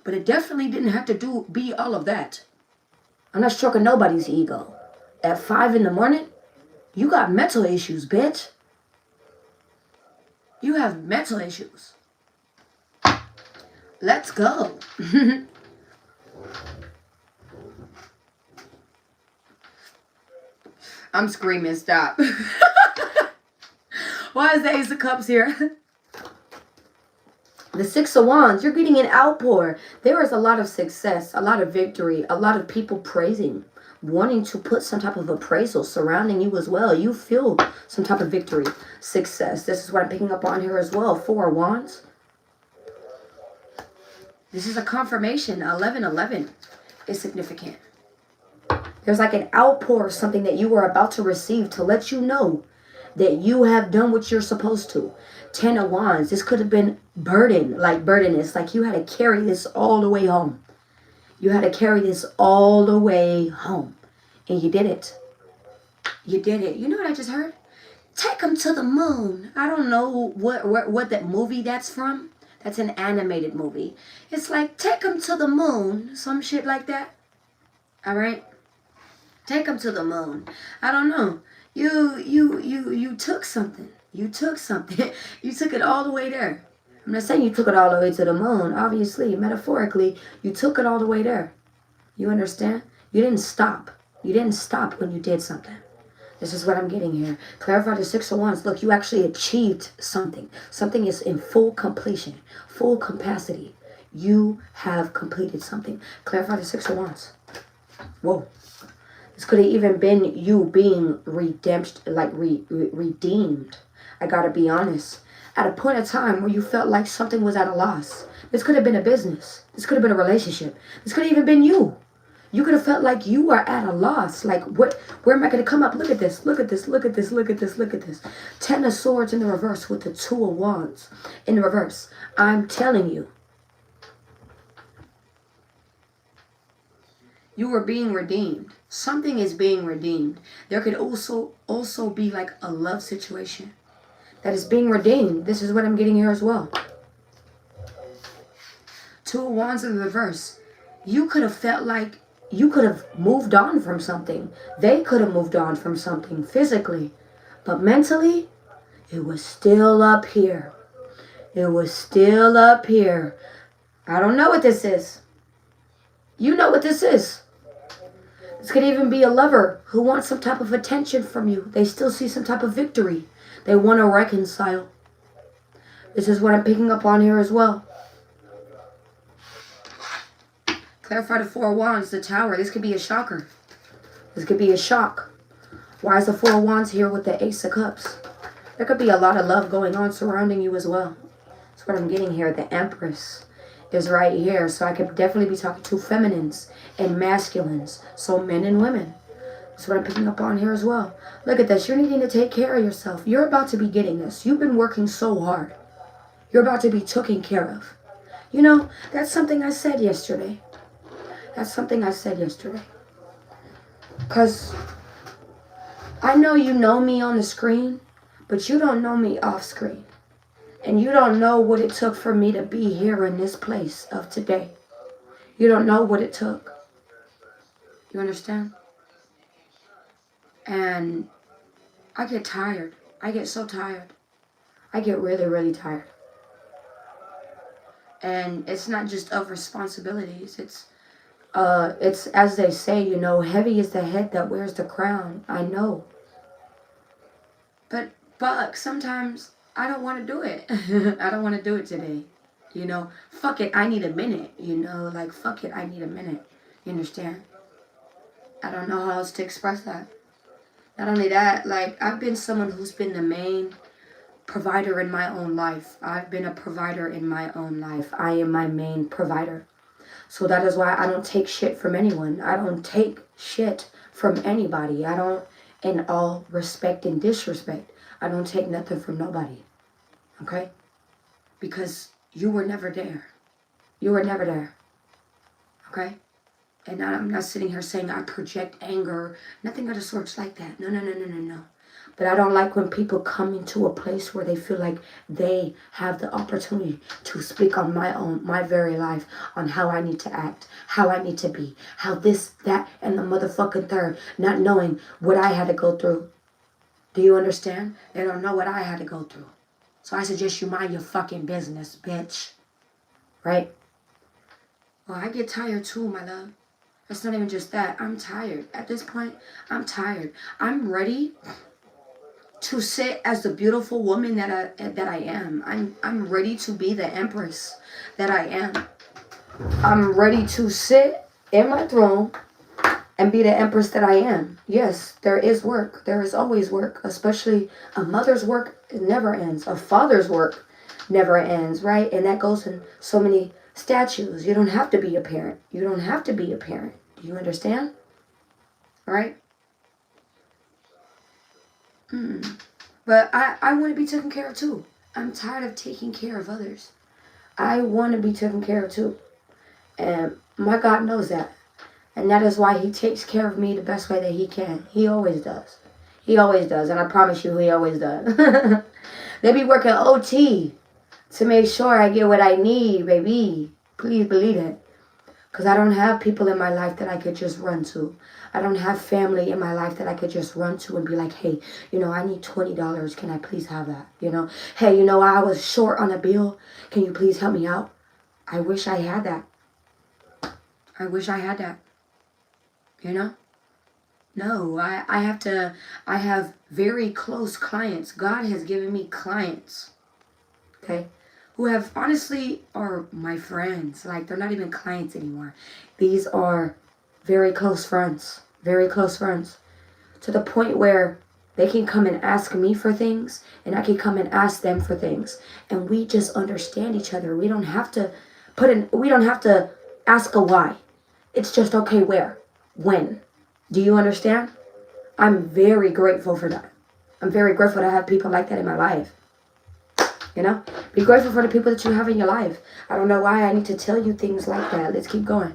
but it definitely didn't have to be all of that. I'm not stroking nobody's ego. At 5 in the morning, you got mental issues, bitch. You have mental issues. Let's go. I'm screaming, stop. Why is the Ace of Cups here? The Six of Wands, you're getting an outpour. There is a lot of success, a lot of victory, a lot of people praising, wanting to put some type of appraisal surrounding you as well. You feel some type of victory, success. This is what I'm picking up on here as well. 4 of Wands. This is a confirmation. 1111 is significant. There's like an outpour of something that you were about to receive to let you know that you have done what you're supposed to. 10 of Wands. This could have been burden, like burdenness. Like you had to carry this all the way home. You had to carry this all the way home. And you did it. You did it. You know what I just heard? Take them to the moon. I don't know what that movie that's from. That's an animated movie. It's like, take them to the moon. Some shit like that. All right? Take them to the moon. I don't know. You took something. You took something. You took it all the way there. I'm not saying you took it all the way to the moon. Obviously, metaphorically, you took it all the way there. You understand? You didn't stop. You didn't stop when you did something. This is what I'm getting here. Clarify the Six of Wands. Look, you actually achieved something. Something is in full completion, full capacity. You have completed something. Clarify the Six of Wands. Whoa. This could have even been you being redeemed. I gotta be honest. At a point of time where you felt like something was at a loss. This could have been a business. This could have been a relationship. This could have even been you. You could have felt like you were at a loss. Like, where am I going to come up? Look at this. Look at this. Look at this. Look at this. Look at this. 10 of Swords in the reverse with the 2 of Wands in the reverse. I'm telling you. You were being redeemed. Something is being redeemed. There could also be like a love situation that is being redeemed. This is what I'm getting here as well. 2 of Wands in the reverse. You could have felt like you could have moved on from something. They could have moved on from something physically. But mentally, it was still up here. It was still up here. I don't know what this is. You know what this is. This could even be a lover who wants some type of attention from you. They still see some type of victory. They want to reconcile. This is what I'm picking up on here as well. Clarify the 4 of Wands, the Tower. This could be a shocker. This could be a shock. Why is the 4 of Wands here with the Ace of Cups? There could be a lot of love going on surrounding you as well. That's what I'm getting here. The Empress is right here. So I could definitely be talking to feminines and masculines. So men and women. That's what I'm picking up on here as well. Look at this. You're needing to take care of yourself. You're about to be getting this. You've been working so hard. You're about to be taken care of. You know, that's something I said yesterday. That's something I said yesterday. Because I know you know me on the screen, but you don't know me off screen. And you don't know what it took for me to be here in this place of today. You don't know what it took. You understand? And I get tired. I get so tired. I get really, really tired. And it's not just of responsibilities. It's as they say, you know, heavy is the head that wears the crown. I know. But sometimes I don't want to do it. I don't want to do it today. You know, fuck it, I need a minute. You know, like, fuck it, I need a minute. You understand? I don't know how else to express that. Not only that, like, I've been someone who's been the main provider in my own life. I've been a provider in my own life. I am my main provider. So that is why I don't take shit from anyone. I don't take shit from anybody. I don't, in all respect and disrespect, I don't take nothing from nobody. Okay? Because you were never there. You were never there. Okay? And I'm not sitting here saying I project anger. Nothing of the sorts like that. No. But I don't like when people come into a place where they feel like they have the opportunity to speak on my very life, on how I need to act, how I need to be, how this, that, and the motherfucking third, not knowing what I had to go through. Do you understand? They don't know what I had to go through. So I suggest you mind your fucking business, bitch. Right? Well, I get tired too, my love. It's not even just that. I'm tired. At this point, I'm tired. I'm ready to sit as the beautiful woman that I am. I'm ready to be the empress that I am. I'm ready to sit in my throne and be the empress that I am. Yes, there is work. There is always work. Especially a mother's work never ends. A father's work never ends, right? And that goes in so many statues. You don't have to be a parent. You don't have to be a parent. Do you understand? All right? But I want to be taken care of too. I'm tired of taking care of others. I want to be taken care of too. And my God knows that. And that is why he takes care of me the best way that he can. He always does. He always does. And I promise you, he always does. They be working OT to make sure I get what I need, baby. Please believe it. Because I don't have people in my life that I could just run to. I don't have family in my life that I could just run to and be like, hey, I need $20. Can I please have that? Hey, I was short on a bill. Can you please help me out? I wish I had that. I wish I had that. No, I have very close clients. God has given me clients, okay, who have honestly are my friends. Like, they're not even clients anymore. These are very close friends, to the point where they can come and ask me for things, and I can come and ask them for things, and we just understand each other. We don't have to ask a why. It's just, okay, where, when. Do you understand? I'm very grateful for that. I'm very grateful to have people like that in my life. Be grateful for the people that you have in your life. I don't know why I need to tell you things like that. Let's keep going.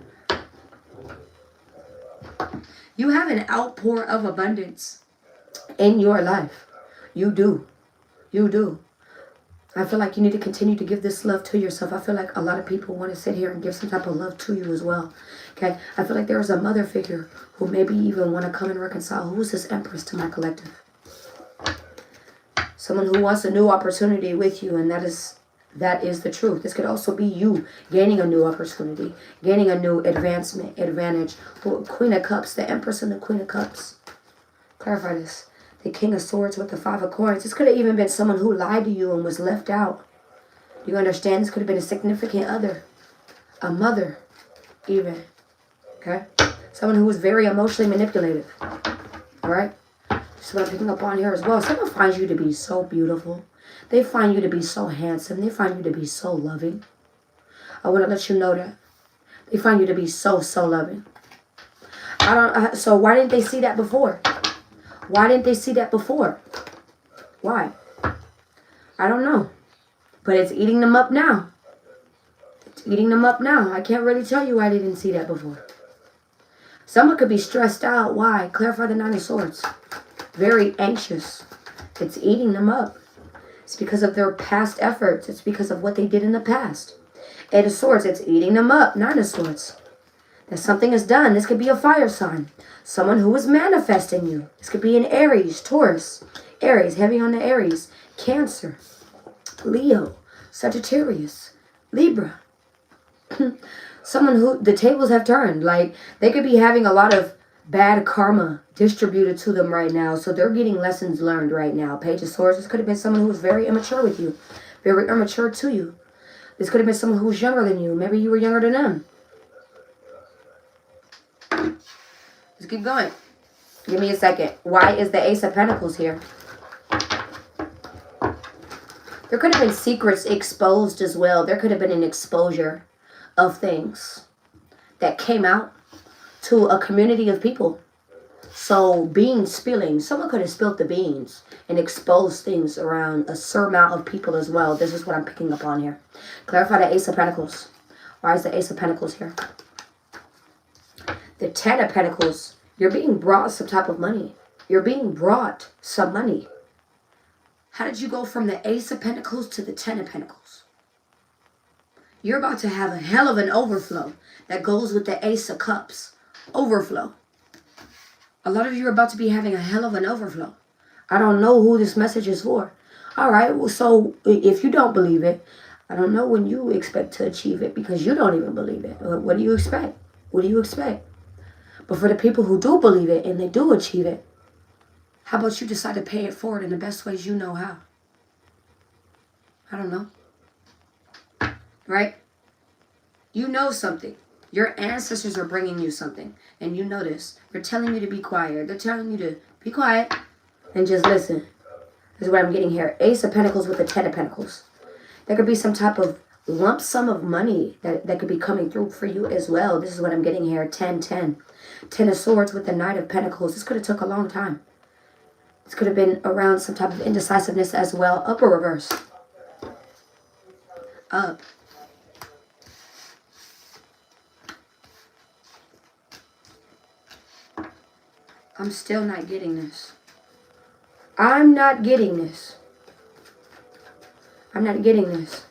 You have an outpour of abundance in your life. You do. You do. I feel like you need to continue to give this love to yourself. I feel like a lot of people want to sit here and give some type of love to you as well. Okay? I feel like there is a mother figure who maybe even want to come and reconcile. Who is this Empress to my collective? Someone who wants a new opportunity with you, and that is the truth. This could also be you gaining a new opportunity, gaining a new advantage. Queen of Cups, the Empress and the Queen of Cups. Clarify this. The King of Swords with the Five of Coins. This could have even been someone who lied to you and was left out. You understand? This could have been a significant other. A mother, even. Okay? Someone who was very emotionally manipulative. Alright? This is what I'm picking up on here as well. Someone finds you to be so beautiful. They find you to be so handsome. They find you to be so loving. I want to let you know that. They find you to be so, so loving. So why didn't they see that before? Why didn't they see that before? Why? I don't know. But it's eating them up now. It's eating them up now. I can't really tell you why they didn't see that before. Someone could be stressed out. Why? Clarify the Nine of Swords. Very anxious. It's eating them up. It's because of their past efforts. It's because of what they did in the past. Eight of Swords. It's eating them up. Nine of Swords. That something is done. This could be a fire sign. Someone who is manifesting you. This could be an Aries, Taurus. Aries, heavy on the Aries. Cancer, Leo, Sagittarius, Libra. Someone who the tables have turned. Like, they could be having a lot of bad karma distributed to them right now. So they're getting lessons learned right now. Page of Swords. This could have been someone who was very immature with you. Very immature to you. This could have been someone who was younger than you. Maybe you were younger than them. Let's keep going. Give me a second. Why is the Ace of Pentacles here? There could have been secrets exposed as well. There could have been an exposure of things that came out to a community of people. So beans spilling. Someone could have spilled the beans and exposed things around a certain amount of people as well. This is what I'm picking up on here. Clarify the Ace of Pentacles. Why is the Ace of Pentacles here? The Ten of Pentacles, you're being brought some type of money. You're being brought some money. How did you go from the Ace of Pentacles to the Ten of Pentacles? You're about to have a hell of an overflow that goes with the Ace of Cups. Overflow. A lot of you are about to be having a hell of an overflow. I don't know who this message is for. All right, well, so if you don't believe it, I don't know when you expect to achieve it because you don't even believe it. What do you expect? What do you expect? But for the people who do believe it and they do achieve it, how about you decide to pay it forward in the best ways you know how? I don't know. Right? You know something. Your ancestors are bringing you something. And you know this. They're telling you to be quiet. They're telling you to be quiet and just listen. This is what I'm getting here. Ace of Pentacles with the Ten of Pentacles. There could be some type of lump sum of money that could be coming through for you as well. This is what I'm getting here. 10, 10. Ten of Swords with the Knight of Pentacles. This could have took a long time. This could have been around some type of indecisiveness as well. Up or reverse? Up. I'm still not getting this. I'm not getting this. I'm not getting this.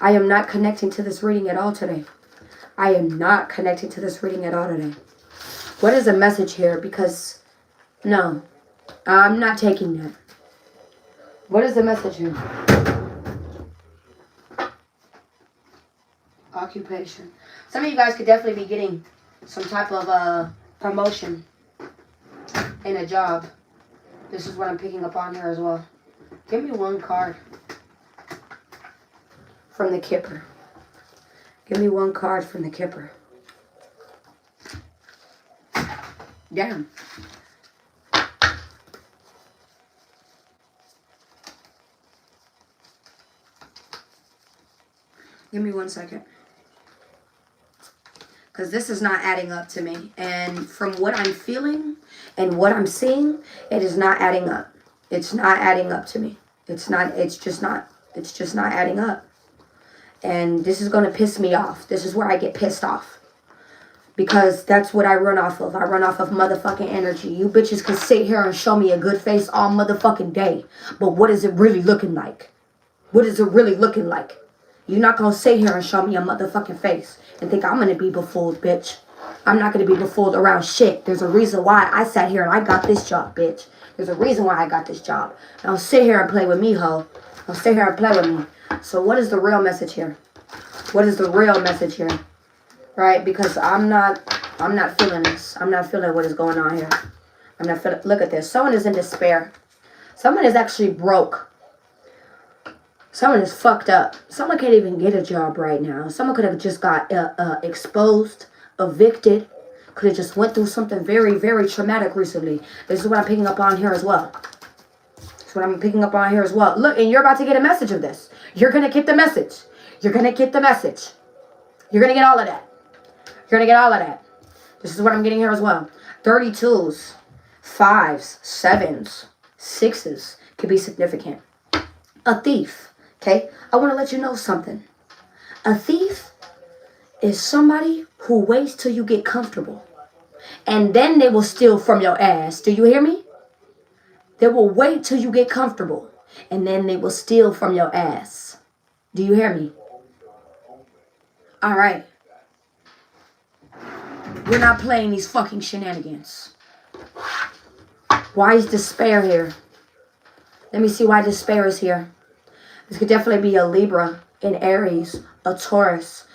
I am not connecting to this reading at all today. I am not connecting to this reading at all today. What is the message here? Because, no, I'm not taking that. What is the message here? Occupation. Some of you guys could definitely be getting some type of promotion in a job. This is what I'm picking up on here as well. Give me one card from the Kipper. Give me one card from the Kipper. Damn. Give me 1 second. Because this is not adding up to me. And from what I'm feeling and what I'm seeing, it is not adding up. It's not adding up to me. It's just not adding up. And this is going to piss me off. This is where I get pissed off. Because that's what I run off of. I run off of motherfucking energy. You bitches can sit here and show me a good face all motherfucking day. But what is it really looking like? What is it really looking like? You're not going to sit here and show me a motherfucking face and think I'm going to be befooled, bitch. I'm not going to be befooled around shit. There's a reason why I sat here and I got this job, bitch. There's a reason why I got this job. Don't sit here and play with me, ho. Don't sit here and play with me. So what is the real message here? What is the real message here? Right? Because I'm not feeling this. I'm not feeling what is going on here. I'm not feeling. Look at this. Someone is in despair. Someone is actually broke. Someone is fucked up. Someone can't even get a job right now. Someone could have just got exposed, evicted. Could have just went through something very, very traumatic recently. This is what I'm picking up on here as well. That's what I'm picking up on here as well. Look, and you're about to get a message of this. You're going to get the message. You're going to get the message. You're going to get all of that. You're going to get all of that. This is what I'm getting here as well. 32s, 5s, 7s, 6s could be significant. A thief. Okay, I want to let you know something. A thief is somebody who waits till you get comfortable. And then they will steal from your ass. Do you hear me? They will wait till you get comfortable. And then they will steal from your ass. Do you hear me? All right. We're not playing these fucking shenanigans. Why is despair here? Let me see why despair is here. This could definitely be a Libra, an Aries, a Taurus,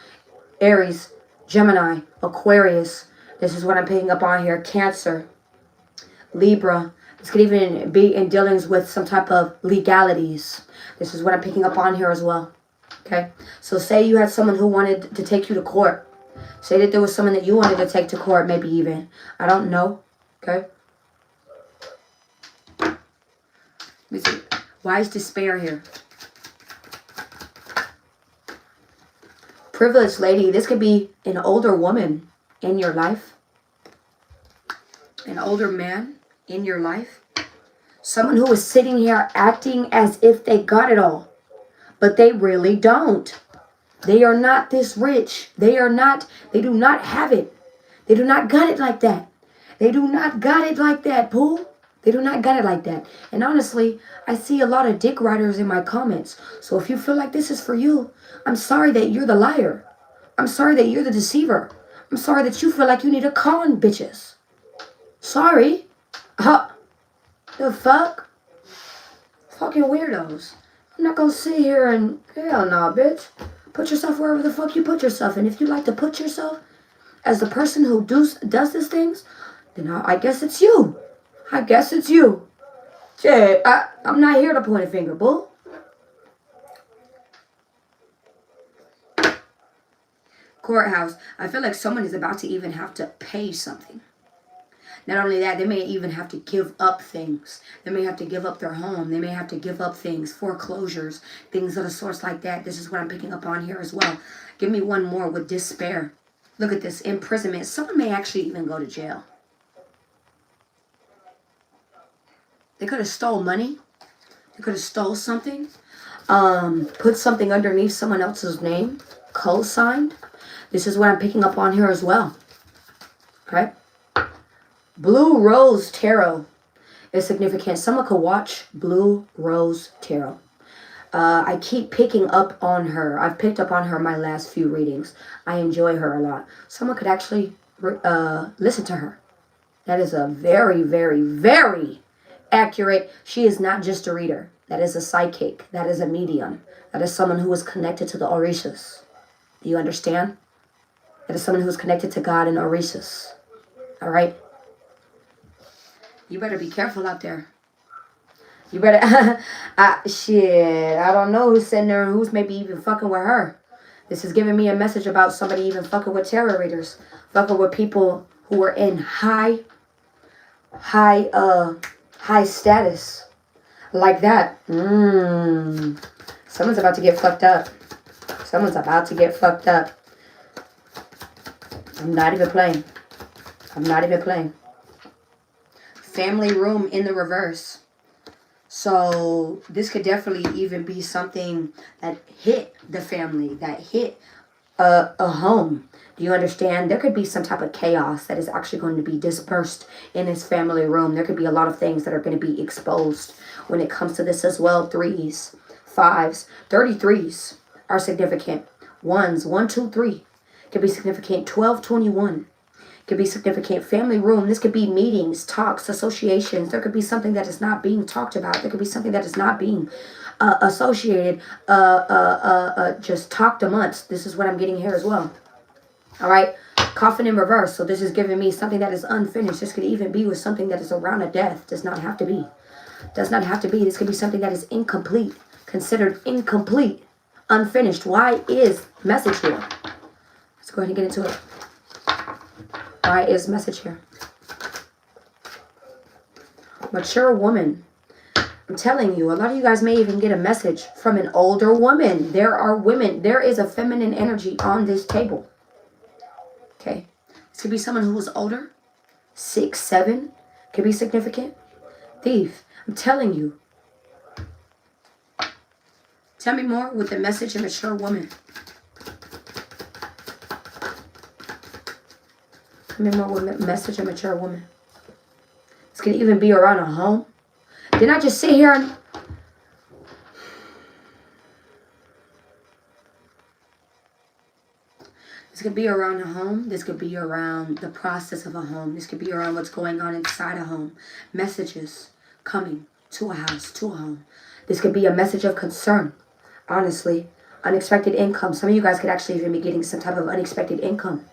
Aries, Gemini, Aquarius. This is what I'm picking up on here. Cancer, Libra. This could even be in dealings with some type of legalities. This is what I'm picking up on here as well. Okay? So say you had someone who wanted to take you to court. Say that there was someone that you wanted to take to court, maybe even. I don't know. Okay? Let me see. Why is despair here? Privileged lady, this could be an older woman in your life. An older man in your life. Someone who is sitting here acting as if they got it all. But they really don't. They are not this rich. They do not have it. They do not got it like that. They do not got it like that, Pooh. They do not got it like that. And honestly, I see a lot of dick riders in my comments. So if you feel like this is for you, I'm sorry that you're the liar. I'm sorry that you're the deceiver. I'm sorry that you feel like you need to con bitches. Sorry. Huh. The fuck? Fucking weirdos. I'm not gonna sit here and, hell nah, bitch. Put yourself wherever the fuck you put yourself. And if you like to put yourself as the person who does these things, then I guess it's you. I guess it's you. Shit, I'm not here to point a finger, bull. Courthouse. I feel like someone is about to even have to pay something. Not only that, they may even have to give up things. They may have to give up their home. They may have to give up things, foreclosures, things of the sorts like that. This is what I'm picking up on here as well. Give me one more with despair. Look at this, imprisonment. Someone may actually even go to jail. They could have stole money. They could have stole something. Put something underneath someone else's name. Co-signed. This is what I'm picking up on here as well. Okay? Blue Rose Tarot is significant. Someone could watch Blue Rose Tarot. I keep picking up on her. I've picked up on her in my last few readings. I enjoy her a lot. Someone could actually listen to her. That is a very, very, very accurate. She is not just a reader. That is a psychic. That is a medium. That is someone who is connected to the Orishas. Do you understand? That is someone who is connected to God and Orishas. All right? You better be careful out there. You better... shit, I don't know who's sitting there and who's maybe even fucking with her. This is giving me a message about somebody even fucking with tarot readers. Fucking with people who are in high status. Like that. Someone's about to get fucked up. Someone's about to get fucked up. I'm not even playing. I'm not even playing. Family room in the reverse. So this could definitely even be something that hit the family, that hit a home. Do you understand? There could be some type of chaos that is actually going to be dispersed in this family room. There could be a lot of things that are going to be exposed when it comes to this as well. 3s, 5s, 33s are significant. 1s, 1, 2, 3 could be significant. 12, 21 could be significant. Family room. This could be meetings, talks, associations. There could be something that is not being talked about. There could be something that is not being associated, just talked amongst. This is what I'm getting here as well. All right. Coffin in reverse. So this is giving me something that is unfinished. This could even be with something that is around a death. Does not have to be. Does not have to be. This could be something that is incomplete. Considered incomplete. Unfinished. Why is message here? Let's go ahead and get into it. Why is message here? Mature woman. I'm telling you, a lot of you guys may even get a message from an older woman. There are women. There is a feminine energy on this table. Okay. This could be someone who was older. 6, 7. Could be significant. Thief. I'm telling you. Tell me more with the message of mature woman. Tell me more with the message of mature woman. This could even be around a home. Didn't I just sit here and... This could be around a home. This could be around the process of a home. This could be around what's going on inside a home. Messages coming to a house, to a home. This could be a message of concern. Honestly, unexpected income. Some of you guys could actually even be getting some type of unexpected income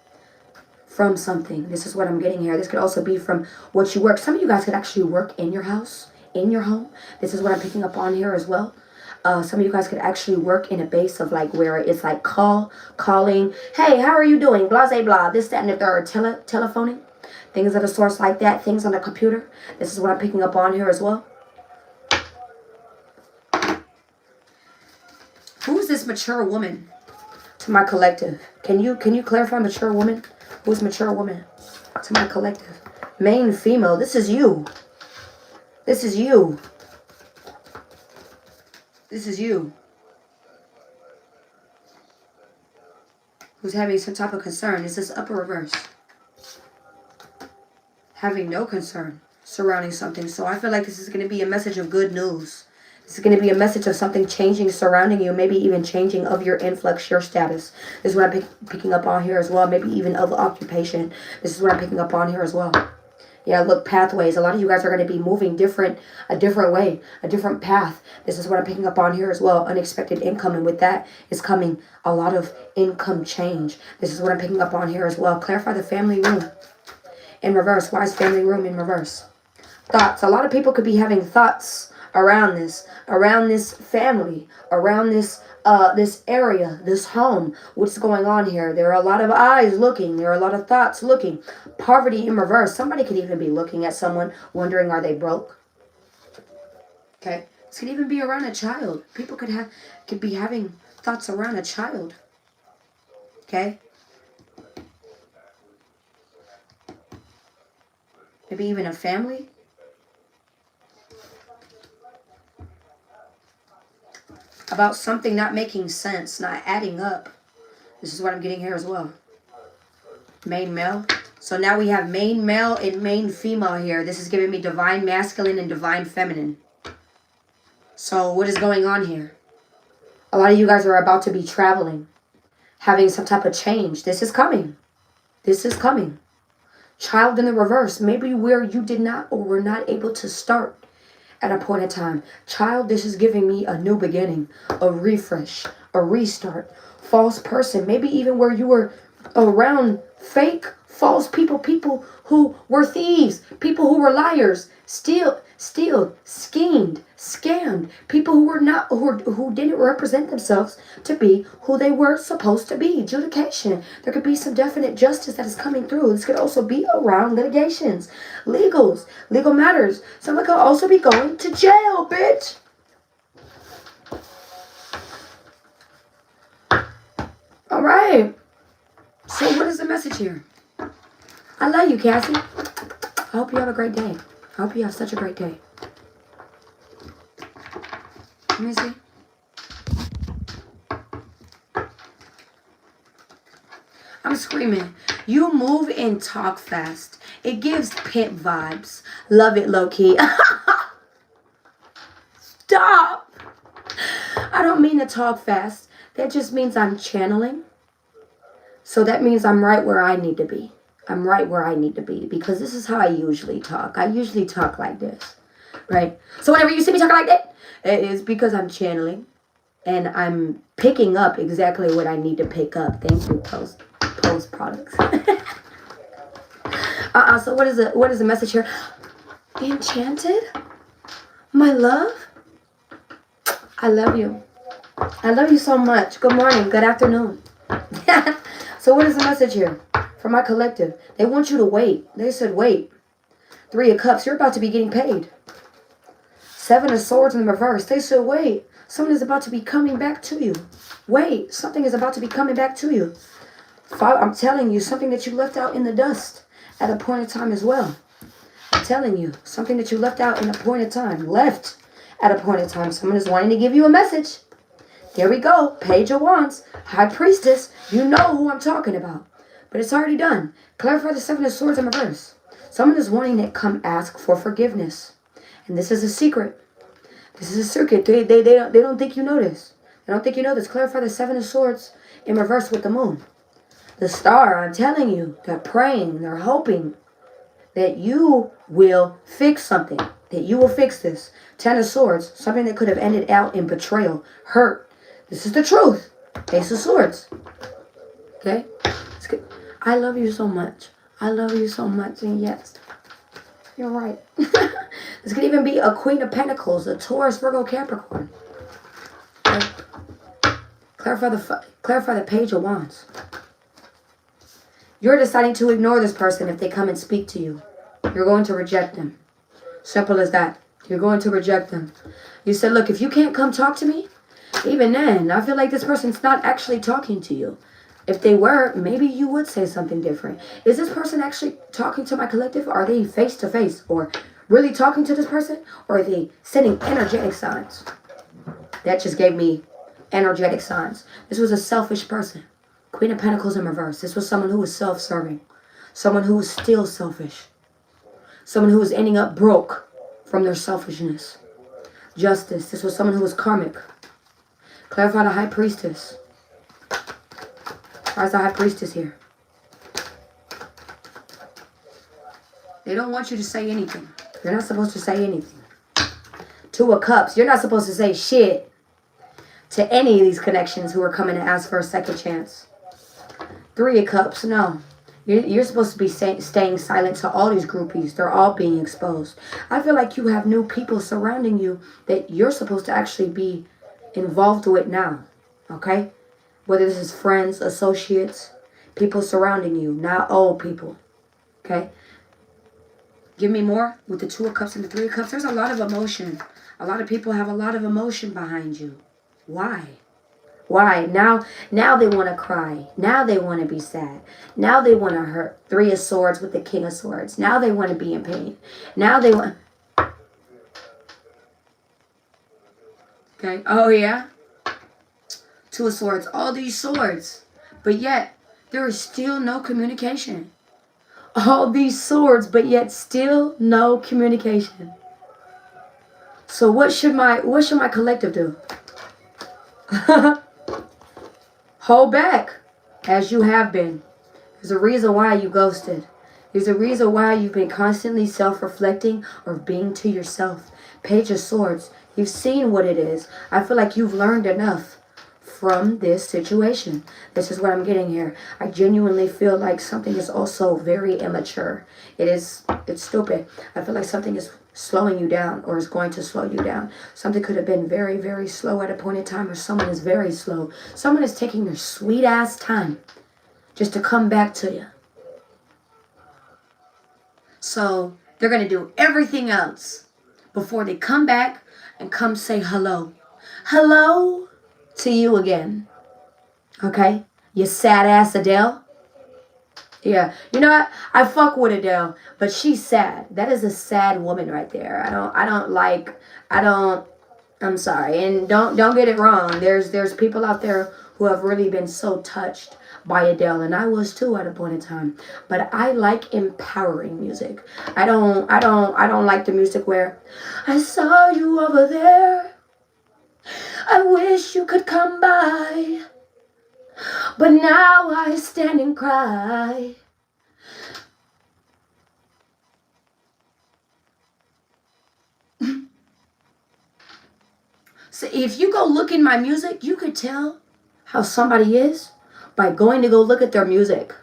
from something. This is what I'm getting here. This could also be from what you work. Some of you guys could actually work in your house, in your home. This is what I'm picking up on here as well. Some of you guys could actually work in a base of like where it's like calling. Hey, how are you doing? Blah, blah, blah. This, that, and the third. Telephoning. Things of the source like that. Things on the computer. This is what I'm picking up on here as well. Who is this mature woman to my collective? Can you clarify mature woman? Who's mature woman to my collective? Main female. This is you. This is you. This is you. Who's having some type of concern. Is this upper reverse? Having no concern surrounding something. So I feel like this is going to be a message of good news. This is going to be a message of something changing surrounding you. Maybe even changing of your influx, your status. This is what I'm picking up on here as well. Maybe even of occupation. This is what I'm picking up on here as well. Yeah, look, pathways. A lot of you guys are going to be moving a different way, a different path. This is what I'm picking up on here as well. Unexpected income. And with that is coming a lot of income change. This is what I'm picking up on here as well. Clarify the family room in reverse. Why is family room in reverse? Thoughts. A lot of people could be having thoughts around this family, around this area, this home. What's going on here? There are a lot of eyes looking. There are a lot of thoughts looking. Poverty in reverse. Somebody could even be looking at someone wondering, are they broke? Okay. This could even be around a child. People could be having thoughts around a child. Okay. Maybe even a family. about something not making sense, not adding up. This is what I'm getting here as well. Main male. So now we have main male and main female here. This is giving me divine masculine and divine feminine. So what is going on here? A lot of you guys are about to be traveling, having some type of change. This is coming. This is coming. Child in the reverse. Maybe where you did not or were not able to start at a point in time. Child, this is giving me a new beginning, a refresh, a restart. False person. Maybe even where you were around fake, false people, people who were thieves, people who were liars, stealed, schemed, scammed, people who were not, who didn't represent themselves to be who they were supposed to be. Adjudication. There could be some definite justice that is coming through. This could also be around litigations, legals, legal matters. Someone could also be going to jail, bitch. All right. So what is the message here? I love you, Cassie. I hope you have a great day. I hope you have such a great day. Let me see. I'm screaming. You move and talk fast. It gives pimp vibes. Love it, low-key. Stop. I don't mean to talk fast. That just means I'm channeling. So that means I'm right where I need to be. I'm right where I need to be because this is how I usually talk. I usually talk like this, right? So whenever you see me talking like that, it is because I'm channeling and I'm picking up exactly what I need to pick up. Thank you, Post Products. So what is the message here? Enchanted? My love? I love you. I love you so much. Good morning. Good afternoon. So what is the message here? For my collective. They want you to wait. They said wait. 3 of Cups. You're about to be getting paid. 7 of Swords in the reverse. They said wait. Someone is about to be coming back to you. Wait. Something is about to be coming back to you. 5, I'm telling you. Something that you left out in the dust at a point in time as well. I'm telling you. Something that you left out in a point in time. Left at a point in time. Someone is wanting to give you a message. There we go. Page of Wands. High Priestess. You know who I'm talking about. But it's already done. Clarify the 7 of Swords in reverse. Someone is wanting to come ask for forgiveness. And this is a secret. This is a secret. They don't think you know this. They don't think you know this. Clarify the 7 of Swords in reverse with the moon. The star, I'm telling you, they're praying, they're hoping that you will fix something. That you will fix this. 10 of Swords, something that could have ended out in betrayal, hurt. This is the truth. Ace of Swords. Okay? It's good. I love you so much. I love you so much. And yes, you're right. This could even be a Queen of Pentacles, a Taurus, Virgo, Capricorn. Okay? Clarify the Page of Wands. You're deciding to ignore this person if they come and speak to you. You're going to reject them. Simple as that. You're going to reject them. You said, look, if you can't come talk to me, even then, I feel like this person's not actually talking to you. If they were, maybe you would say something different. Is this person actually talking to my collective? Are they face to face or really talking to this person? Or are they sending energetic signs? That just gave me energetic signs. This was a selfish person. Queen of Pentacles in reverse. This was someone who was self-serving. Someone who was still selfish. Someone who was ending up broke from their selfishness. Justice. This was someone who was karmic. Clarify the High Priestess. Why is the High Priestess here? They don't want you to say anything. You're not supposed to say anything. 2 of Cups. You're not supposed to say shit to any of these connections who are coming to ask for a second chance. 3 of Cups. No. You're supposed to be staying silent to all these groupies. They're all being exposed. I feel like you have new people surrounding you that you're supposed to actually be involved with now. Okay? Whether this is friends, associates, people surrounding you, not old people. Okay? Give me more with the 2 of Cups and the 3 of Cups. There's a lot of emotion. A lot of people have a lot of emotion behind you. Why? Why? Now they want to cry. Now they want to be sad. Now they want to hurt. 3 of Swords with the King of Swords. Now they want to be in pain. Now they want... Okay. Oh, yeah? Two of Swords, all these swords. But yet, there is still no communication. All these swords, but yet still no communication. So what should my collective do? Hold back, as you have been. There's a reason why you ghosted. There's a reason why you've been constantly self-reflecting or being to yourself. Page of Swords, you've seen what it is. I feel like you've learned enough from this situation. This is what I'm getting here. I genuinely feel like something is also very immature. It's stupid. I feel like something is slowing you down or is going to slow you down. Something could have been very, very slow at a point in time, or someone is very slow. Someone is taking their sweet ass time just to come back to you. So they're going to do everything else before they come back and come say hello. Hello to you again. Okay? You sad ass Adele. Yeah. You know what? I fuck with Adele, but she's sad. That is a sad woman right there. I'm sorry. And don't get it wrong. There's people out there who have really been so touched by Adele, and I was too at a point in time. But I like empowering music. I don't like the music where I saw you over there. I wish you could come by, but now I stand and cry. So if you go look in my music, you could tell how somebody is by going to go look at their music.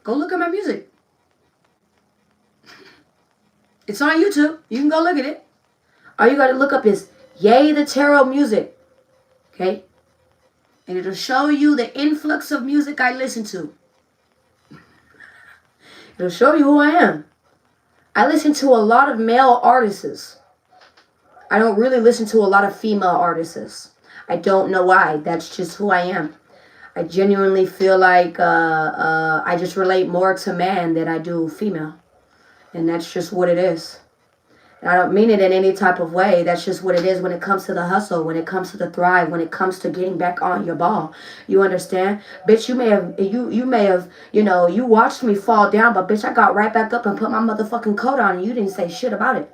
Go look at my music. It's on YouTube. You can go look at it. All you got to look up is Yay the Tarot music. Okay? And it'll show you the influx of music I listen to. It'll show you who I am. I listen to a lot of male artists. I don't really listen to a lot of female artists. I don't know why. That's just who I am. I genuinely feel like I just relate more to man than I do female. And that's just what it is. And I don't mean it in any type of way. That's just what it is when it comes to the hustle, when it comes to the thrive, when it comes to getting back on your ball. You understand? Bitch, you may have, you watched me fall down, but bitch, I got right back up and put my motherfucking coat on and you didn't say shit about it.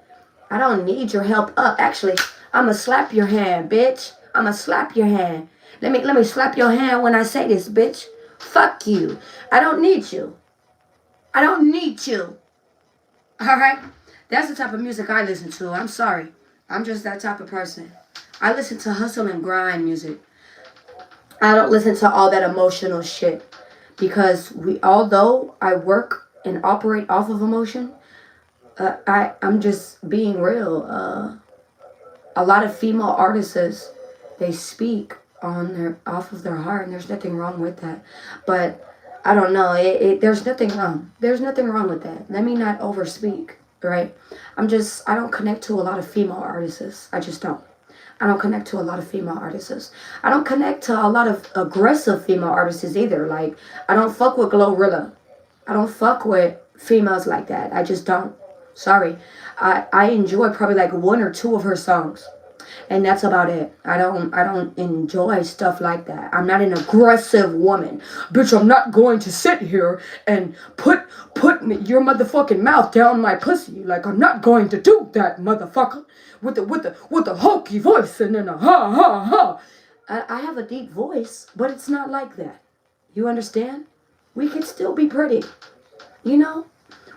I don't need your help up. Actually, I'ma slap your hand, bitch. I'ma slap your hand. Let me slap your hand when I say this, bitch. Fuck you. I don't need you. I don't need you. Alright? That's the type of music I listen to. I'm sorry. I'm just that type of person. I listen to hustle and grind music. I don't listen to all that emotional shit. Because although I work and operate off of emotion, I'm just being real. A lot of female artists, they speak off of their heart, and there's nothing wrong with that. But I don't know. There's nothing wrong. There's nothing wrong with that. Let me not overspeak, right? I don't connect to a lot of female artists. I just don't. I don't connect to a lot of female artists. I don't connect to a lot of aggressive female artists either. Like, I don't fuck with Glorilla. I don't fuck with females like that. I just don't. Sorry. I enjoy probably like one or two of her songs. And that's about it. I don't enjoy stuff like that. I'm not an aggressive woman. Bitch, I'm not going to sit here and put your motherfucking mouth down my pussy. Like, I'm not going to do that, motherfucker. With the hokey voice and then a ha ha ha. I have a deep voice, but it's not like that. You understand? We can still be pretty. You know?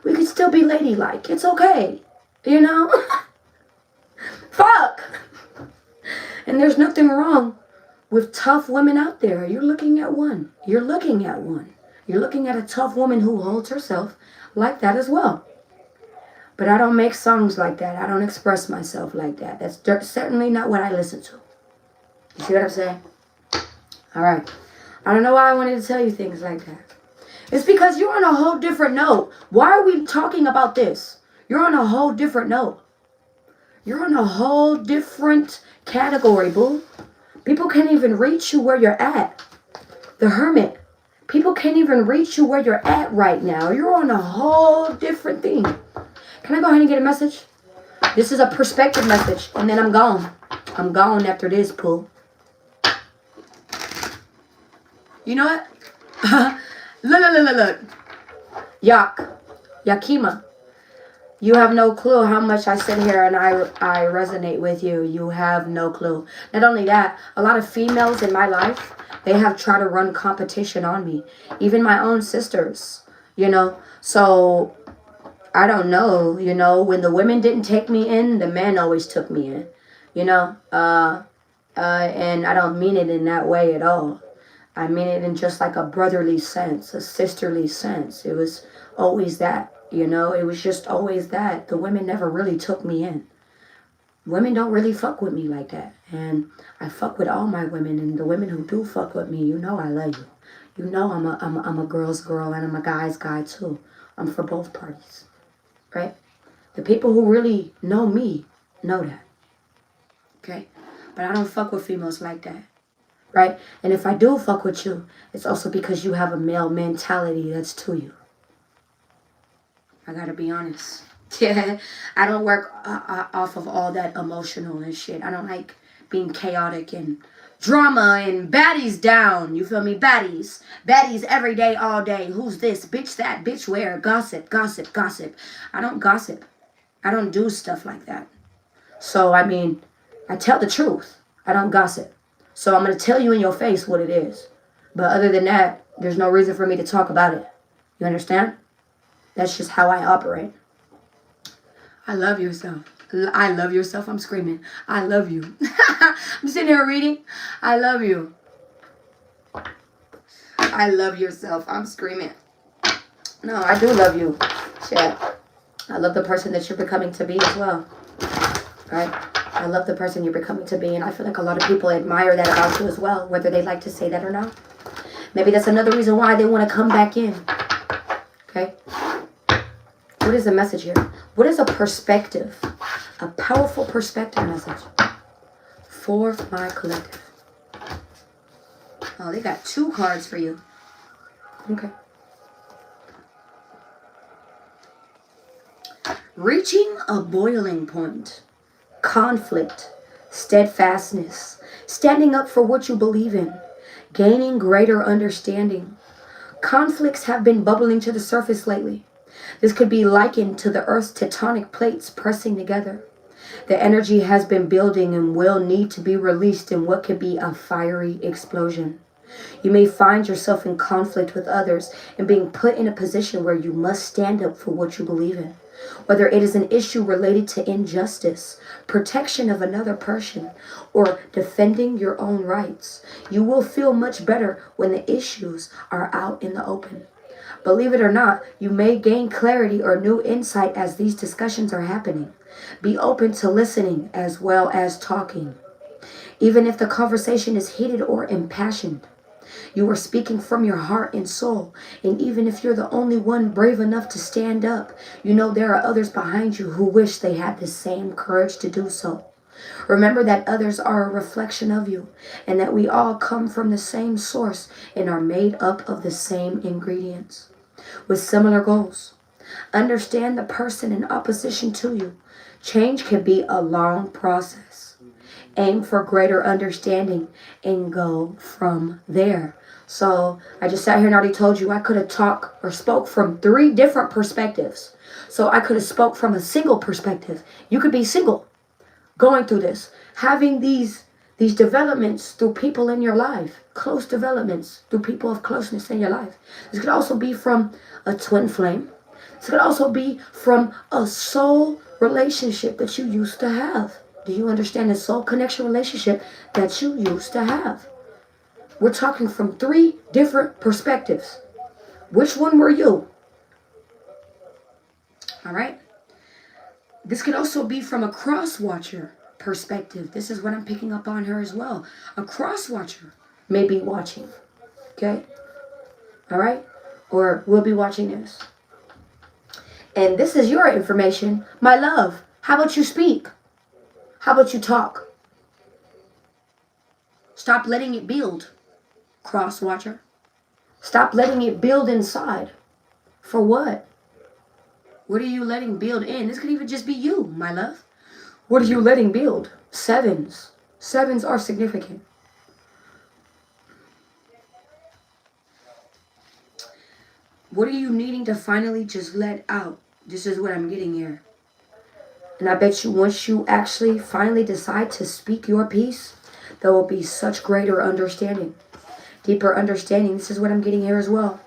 We can still be ladylike. It's okay. You know? Fuck! And there's nothing wrong with tough women out there. You're looking at one. You're looking at one. You're looking at a tough woman who holds herself like that as well. But I don't make songs like that. I don't express myself like that. That's certainly not what I listen to. You see what I'm saying? All right. I don't know why I wanted to tell you things like that. It's because you're on a whole different note. Why are we talking about this? You're on a whole different note. You're on a whole different category, boo. People can't even reach you where you're at. The Hermit. People can't even reach you where you're at right now. You're on a whole different thing. Can I go ahead and get a message? This is a perspective message, and then I'm gone. I'm gone after this, poo. You know what? Look. Yakima. You have no clue how much I sit here and I resonate with you. You have no clue. Not only that, a lot of females in my life, they have tried to run competition on me. Even my own sisters, you know. So, I don't know, you know, when the women didn't take me in, the men always took me in, you know. And I don't mean it in that way at all. I mean it in just like a brotherly sense, a sisterly sense. It was always that, you know. It was just always that. The women never really took me in. Women don't really fuck with me like that. And I fuck with all my women. And the women who do fuck with me, you know I love you. You know I'm a girl's girl and I'm a guy's guy too. I'm for both parties, right? The people who really know me know that, okay? But I don't fuck with females like that. Right? And if I do fuck with you, it's also because you have a male mentality that's to you. I gotta be honest. Yeah, I don't work off of all that emotional and shit. I don't like being chaotic and drama and baddies down. You feel me? Baddies. Baddies every day, all day. Who's this? Bitch that. Bitch where? Gossip. I don't gossip. I don't do stuff like that. So, I mean, I tell the truth. I don't gossip. So I'm going to tell you in your face what it is. But other than that, there's no reason for me to talk about it. You understand? That's just how I operate. I love yourself. I love yourself. I'm screaming. I love you. I'm sitting here reading. I love you. I love yourself. I'm screaming. No, I do love you. Shit. I love the person that you're becoming to be as well. Right? I love the person you're becoming to be, and I feel like a lot of people admire that about you as well, whether they like to say that or not. Maybe that's another reason why they want to come back in. Okay? What is the message here? What is a perspective? A powerful perspective message for my collective. Oh, they got 2 cards for you. Okay. Reaching a boiling point. Conflict, steadfastness, standing up for what you believe in, gaining greater understanding. Conflicts have been bubbling to the surface lately. This could be likened to the Earth's tectonic plates pressing together. The energy has been building and will need to be released in what could be a fiery explosion. You may find yourself in conflict with others and being put in a position where you must stand up for what you believe in. Whether it is an issue related to injustice, protection of another person, or defending your own rights, you will feel much better when the issues are out in the open. Believe it or not, you may gain clarity or new insight as these discussions are happening. Be open to listening as well as talking. Even if the conversation is heated or impassioned, you are speaking from your heart and soul. And even if you're the only one brave enough to stand up, you know there are others behind you who wish they had the same courage to do so. Remember that others are a reflection of you, and that we all come from the same source and are made up of the same ingredients with similar goals. Understand the person in opposition to you. Change can be a long process. Aim for greater understanding and go from there. So I just sat here and already told you I could have talked or spoke from 3 different perspectives. So I could have spoke from a single perspective. You could be single, going through this, having these developments through people in your life, close developments through people of closeness in your life. This could also be from a twin flame. This could also be from a soul relationship that you used to have. Do you understand the soul connection relationship that you used to have? We're talking from 3 different perspectives. Which one were you? All right. This could also be from a cross-watcher perspective. This is what I'm picking up on her as well. A cross-watcher may be watching. Okay? All right? Or will be watching this. And this is your information. My love, how about you speak? How about you talk? Stop letting it build, cross-watcher. Stop letting it build inside. For what? What are you letting build in? This could even just be you, my love. What are you letting build? 7s. 7s are significant. What are you needing to finally just let out? This is what I'm getting here. And I bet you once you actually finally decide to speak your piece, there will be such greater understanding, deeper understanding. This is what I'm getting here as well.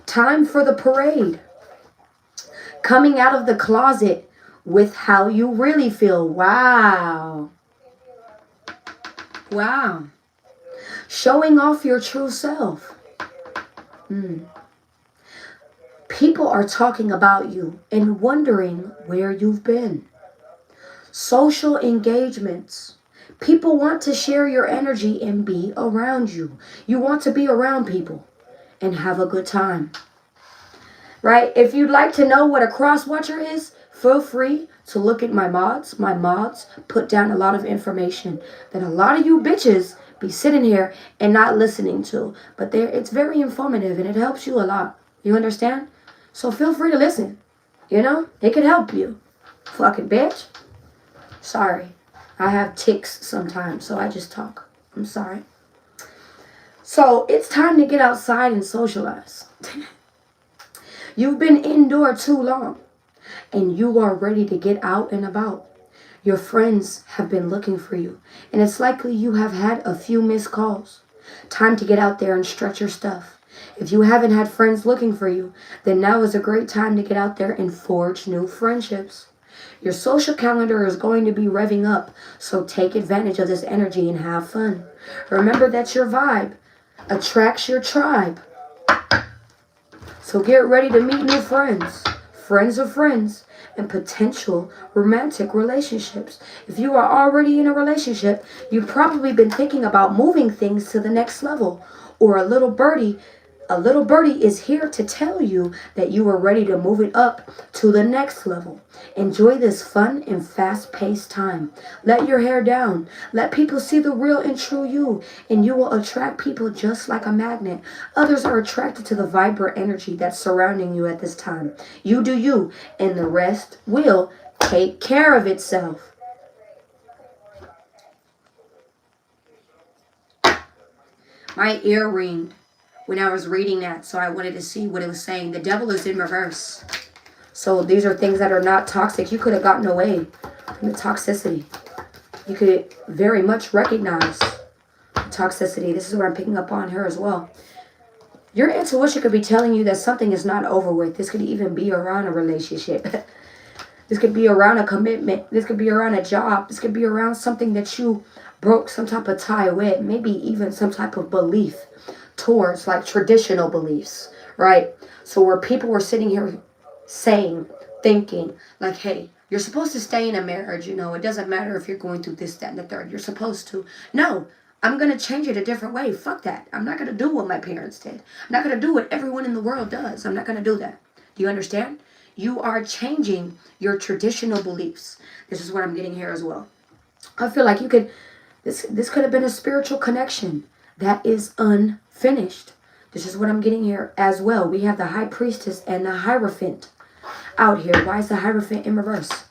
Time for the parade. Coming out of the closet with how you really feel. Wow. Wow. Showing off your true self. People are talking about you and wondering where you've been. Social engagements. People want to share your energy and be around you. You want to be around people and have a good time. Right? If you'd like to know what a cross watcher is, feel free to look at my mods. My mods put down a lot of information that a lot of you bitches be sitting here and not listening to. But it's very informative and it helps you a lot. You understand? So feel free to listen. You know? It could help you. Fucking bitch. Sorry. I have tics sometimes, so I just talk. I'm sorry. So it's time to get outside and socialize. You've been indoor too long, and you are ready to get out and about. Your friends have been looking for you, and it's likely you have had a few missed calls. Time to get out there and stretch your stuff. If you haven't had friends looking for you, then now is a great time to get out there and forge new friendships. Your social calendar is going to be revving up, so take advantage of this energy and have fun. Remember that your vibe attracts your tribe. So get ready to meet new friends, friends of friends, and potential romantic relationships. If you are already in a relationship, you've probably been thinking about moving things to the next level, or a little birdie is here to tell you that you are ready to move it up to the next level. Enjoy this fun and fast-paced time. Let your hair down. Let people see the real and true you, and you will attract people just like a magnet. Others are attracted to the vibrant energy that's surrounding you at this time. You do you, and the rest will take care of itself. My ear ringed when I was reading that, so I wanted to see what it was saying. The devil is in reverse. So these are things that are not toxic. You could have gotten away from the toxicity. You could very much recognize the toxicity. This is what I'm picking up on here as well. Your intuition could be telling you that something is not over with. This could even be around a relationship. This could be around a commitment. This could be around a job. This could be around something that you broke some type of tie with. Maybe even some type of belief towards, like, traditional beliefs, right? So where people were sitting here saying, thinking, like, hey, you're supposed to stay in a marriage, you know, it doesn't matter if you're going through this, that, and the third, you're supposed to. No, I'm going to change it a different way. Fuck that. I'm not going to do what my parents did. I'm not going to do what everyone in the world does. I'm not going to do that. Do you understand? You are changing your traditional beliefs. This is what I'm getting here as well. I feel like you could, this could have been a spiritual connection that is unfinished. This is what I'm getting here as well. We have the High Priestess and the Hierophant out here. Why is the Hierophant in reverse?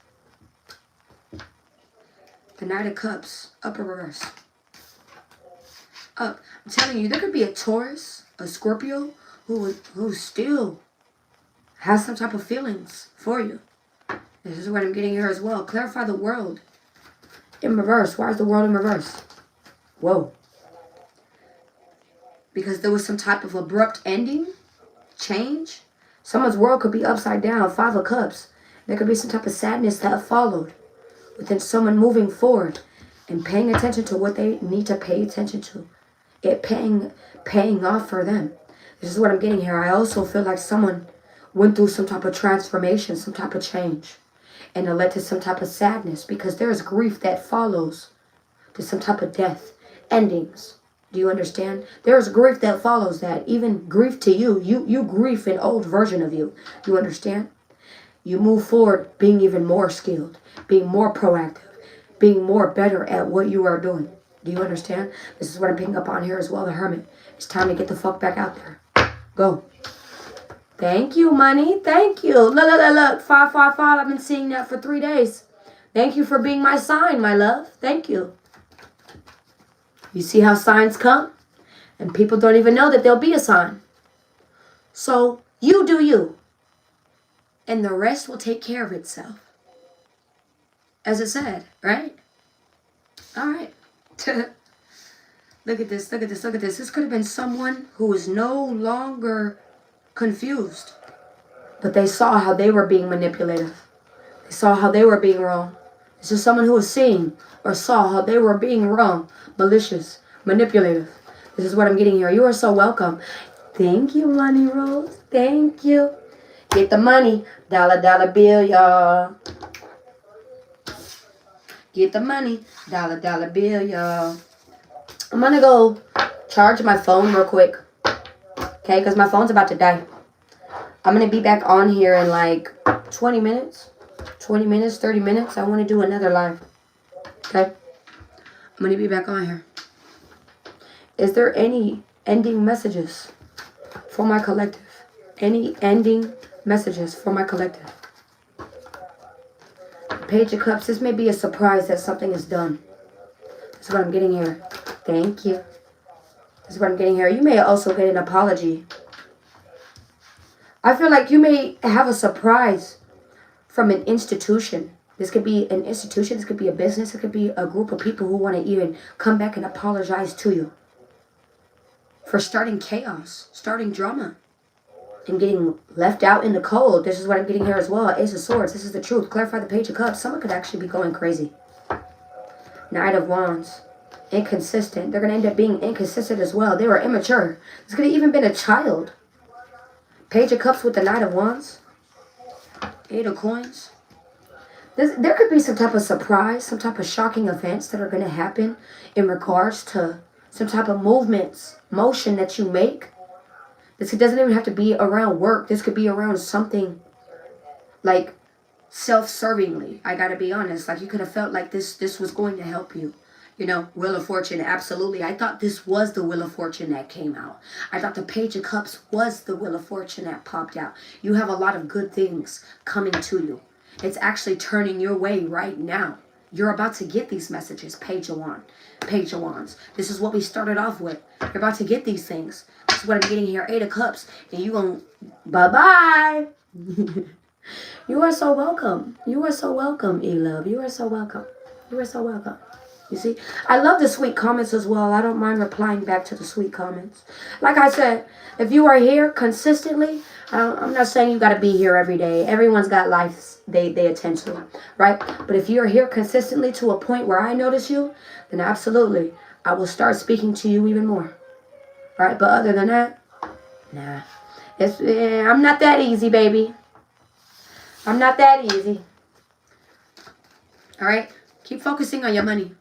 The Knight of Cups, up in reverse. Up. I'm telling you, there could be a Taurus, a Scorpio, who still has some type of feelings for you. This is what I'm getting here as well. Clarify the world in reverse. Why is the world in reverse? Whoa. Because there was some type of abrupt ending, change. Someone's world could be upside down, 5 of Cups. There could be some type of sadness that followed within someone moving forward and paying attention to what they need to pay attention to. It paying off for them. This is what I'm getting here. I also feel like someone went through some type of transformation, some type of change. And it led to some type of sadness because there is grief that follows to some type of death, endings. Do you understand? There is grief that follows that. Even grief to you. You grieve an old version of you. Do you understand? You move forward being even more skilled, being more proactive, being more better at what you are doing. Do you understand? This is what I'm picking up on here as well, the Hermit. It's time to get the fuck back out there. Go. Thank you, money. Thank you. Look. 555. I've been seeing that for 3 days. Thank you for being my sign, my love. Thank you. You see how signs come? And people don't even know that there'll be a sign. So You do you. And the rest will take care of itself. As it said, right? All right. Look at this, look at this, look at this. This could have been someone who is no longer confused. But they saw how they were being manipulative. They saw how they were being wrong. This is someone who was seeing or saw how they were being wrong, malicious, manipulative. This is what I'm getting here. You are so welcome. Thank you, Money Rose. Thank you. Get the money. Dollar, dollar bill, y'all. Get the money. Dollar, dollar bill, y'all. I'm going to go charge my phone real quick. Okay, because my phone's about to die. I'm going to be back on here in like 20 minutes. 20 minutes, 30 minutes. I want to do another live. Okay? I'm going to be back on here. Is there any ending messages for my collective? Any ending messages for my collective? Page of Cups. This may be a surprise that something is done. This is what I'm getting here. Thank you. This is what I'm getting here. You may also get an apology. I feel like you may have a surprise from an institution. This could be an institution. This could be a business. It could be a group of people who want to even come back and apologize to you for starting chaos, starting drama, and getting left out in the cold. This is what I'm getting here as well. Ace of Swords. This is the truth. Clarify the Page of Cups. Someone could actually be going crazy. Knight of Wands. Inconsistent. They're going to end up being inconsistent as well. They were immature. This could have even been a child. Page of Cups with the Knight of Wands. Eight of Coins. There could be some type of surprise, some type of shocking events that are going to happen in regards to some type of movements, motion that you make. This doesn't even have to be around work. This could be around something like self-servingly. I got to be honest. Like you could have felt like this was going to help you. You know, Wheel of Fortune, absolutely. I thought this was the Wheel of Fortune that came out. I thought the Page of Cups was the Wheel of Fortune that popped out. You have a lot of good things coming to you. It's actually turning your way right now. You're about to get these messages. Page of Wands. Page of Wands. This is what we started off with. You're about to get these things. This is what I'm getting here. Eight of Cups. And you going, bye-bye. You are so welcome. You are so welcome, E-Love. You are so welcome. You are so welcome. You see, I love the sweet comments as well. I don't mind replying back to the sweet comments. Like I said, if you are here consistently, I'm not saying you got to be here every day. Everyone's got lives they attend to, right? But if you're here consistently to a point where I notice you, then absolutely, I will start speaking to you even more. Right? But other than that, nah. I'm not that easy, baby. I'm not that easy. All right? Keep focusing on your money.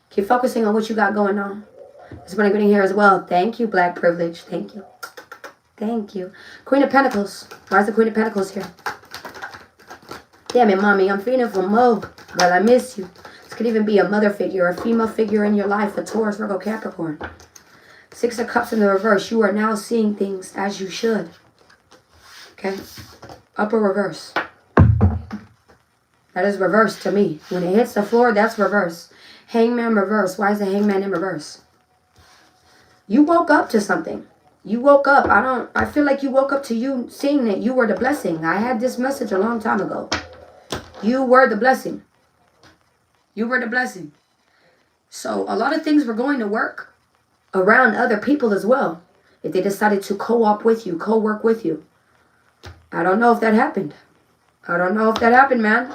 Keep focusing on what you got going on. That's what I'm getting here as well. Thank you, Black Privilege. Thank you. Thank you. Queen of Pentacles. Why is the Queen of Pentacles here? Damn it, mommy. I'm feeling for Mo. Well, I miss you. This could even be a mother figure, a female figure in your life, a Taurus, Virgo, Capricorn. Six of Cups in the reverse. You are now seeing things as you should. Okay? Upper reverse. That is reverse to me. When it hits the floor, that's reverse. Hangman reverse. Why is the Hangman in reverse? You woke up to something. You woke up. I feel like you woke up to you seeing that you were the blessing. I had this message a long time ago. You were the blessing. You were the blessing. So a lot of things were going to work around other people as well. If they decided to co-op with you, co-work with you. I don't know if that happened. I don't know if that happened, man.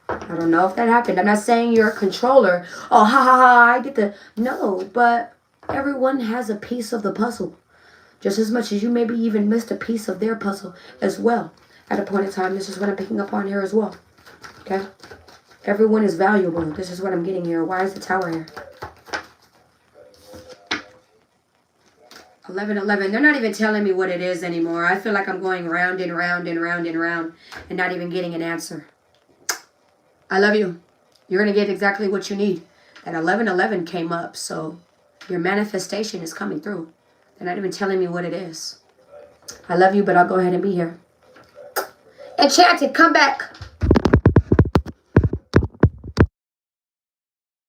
I don't know if that happened. I'm not saying you're a controller. Oh, ha, ha, ha, I get the... No, but everyone has a piece of the puzzle. Just as much as you maybe even missed a piece of their puzzle as well. At a point in time, this is what I'm picking up on here as well. Okay? Everyone is valuable. This is what I'm getting here. Why is the Tower here? 1111. They're not even telling me what it is anymore. I feel like I'm going round and round and round and round and not even getting an answer. I love you. You're going to get exactly what you need. That 1111 came up, so your manifestation is coming through. They're not even telling me what it is. I love you, but I'll go ahead and be here. Enchanted, come back.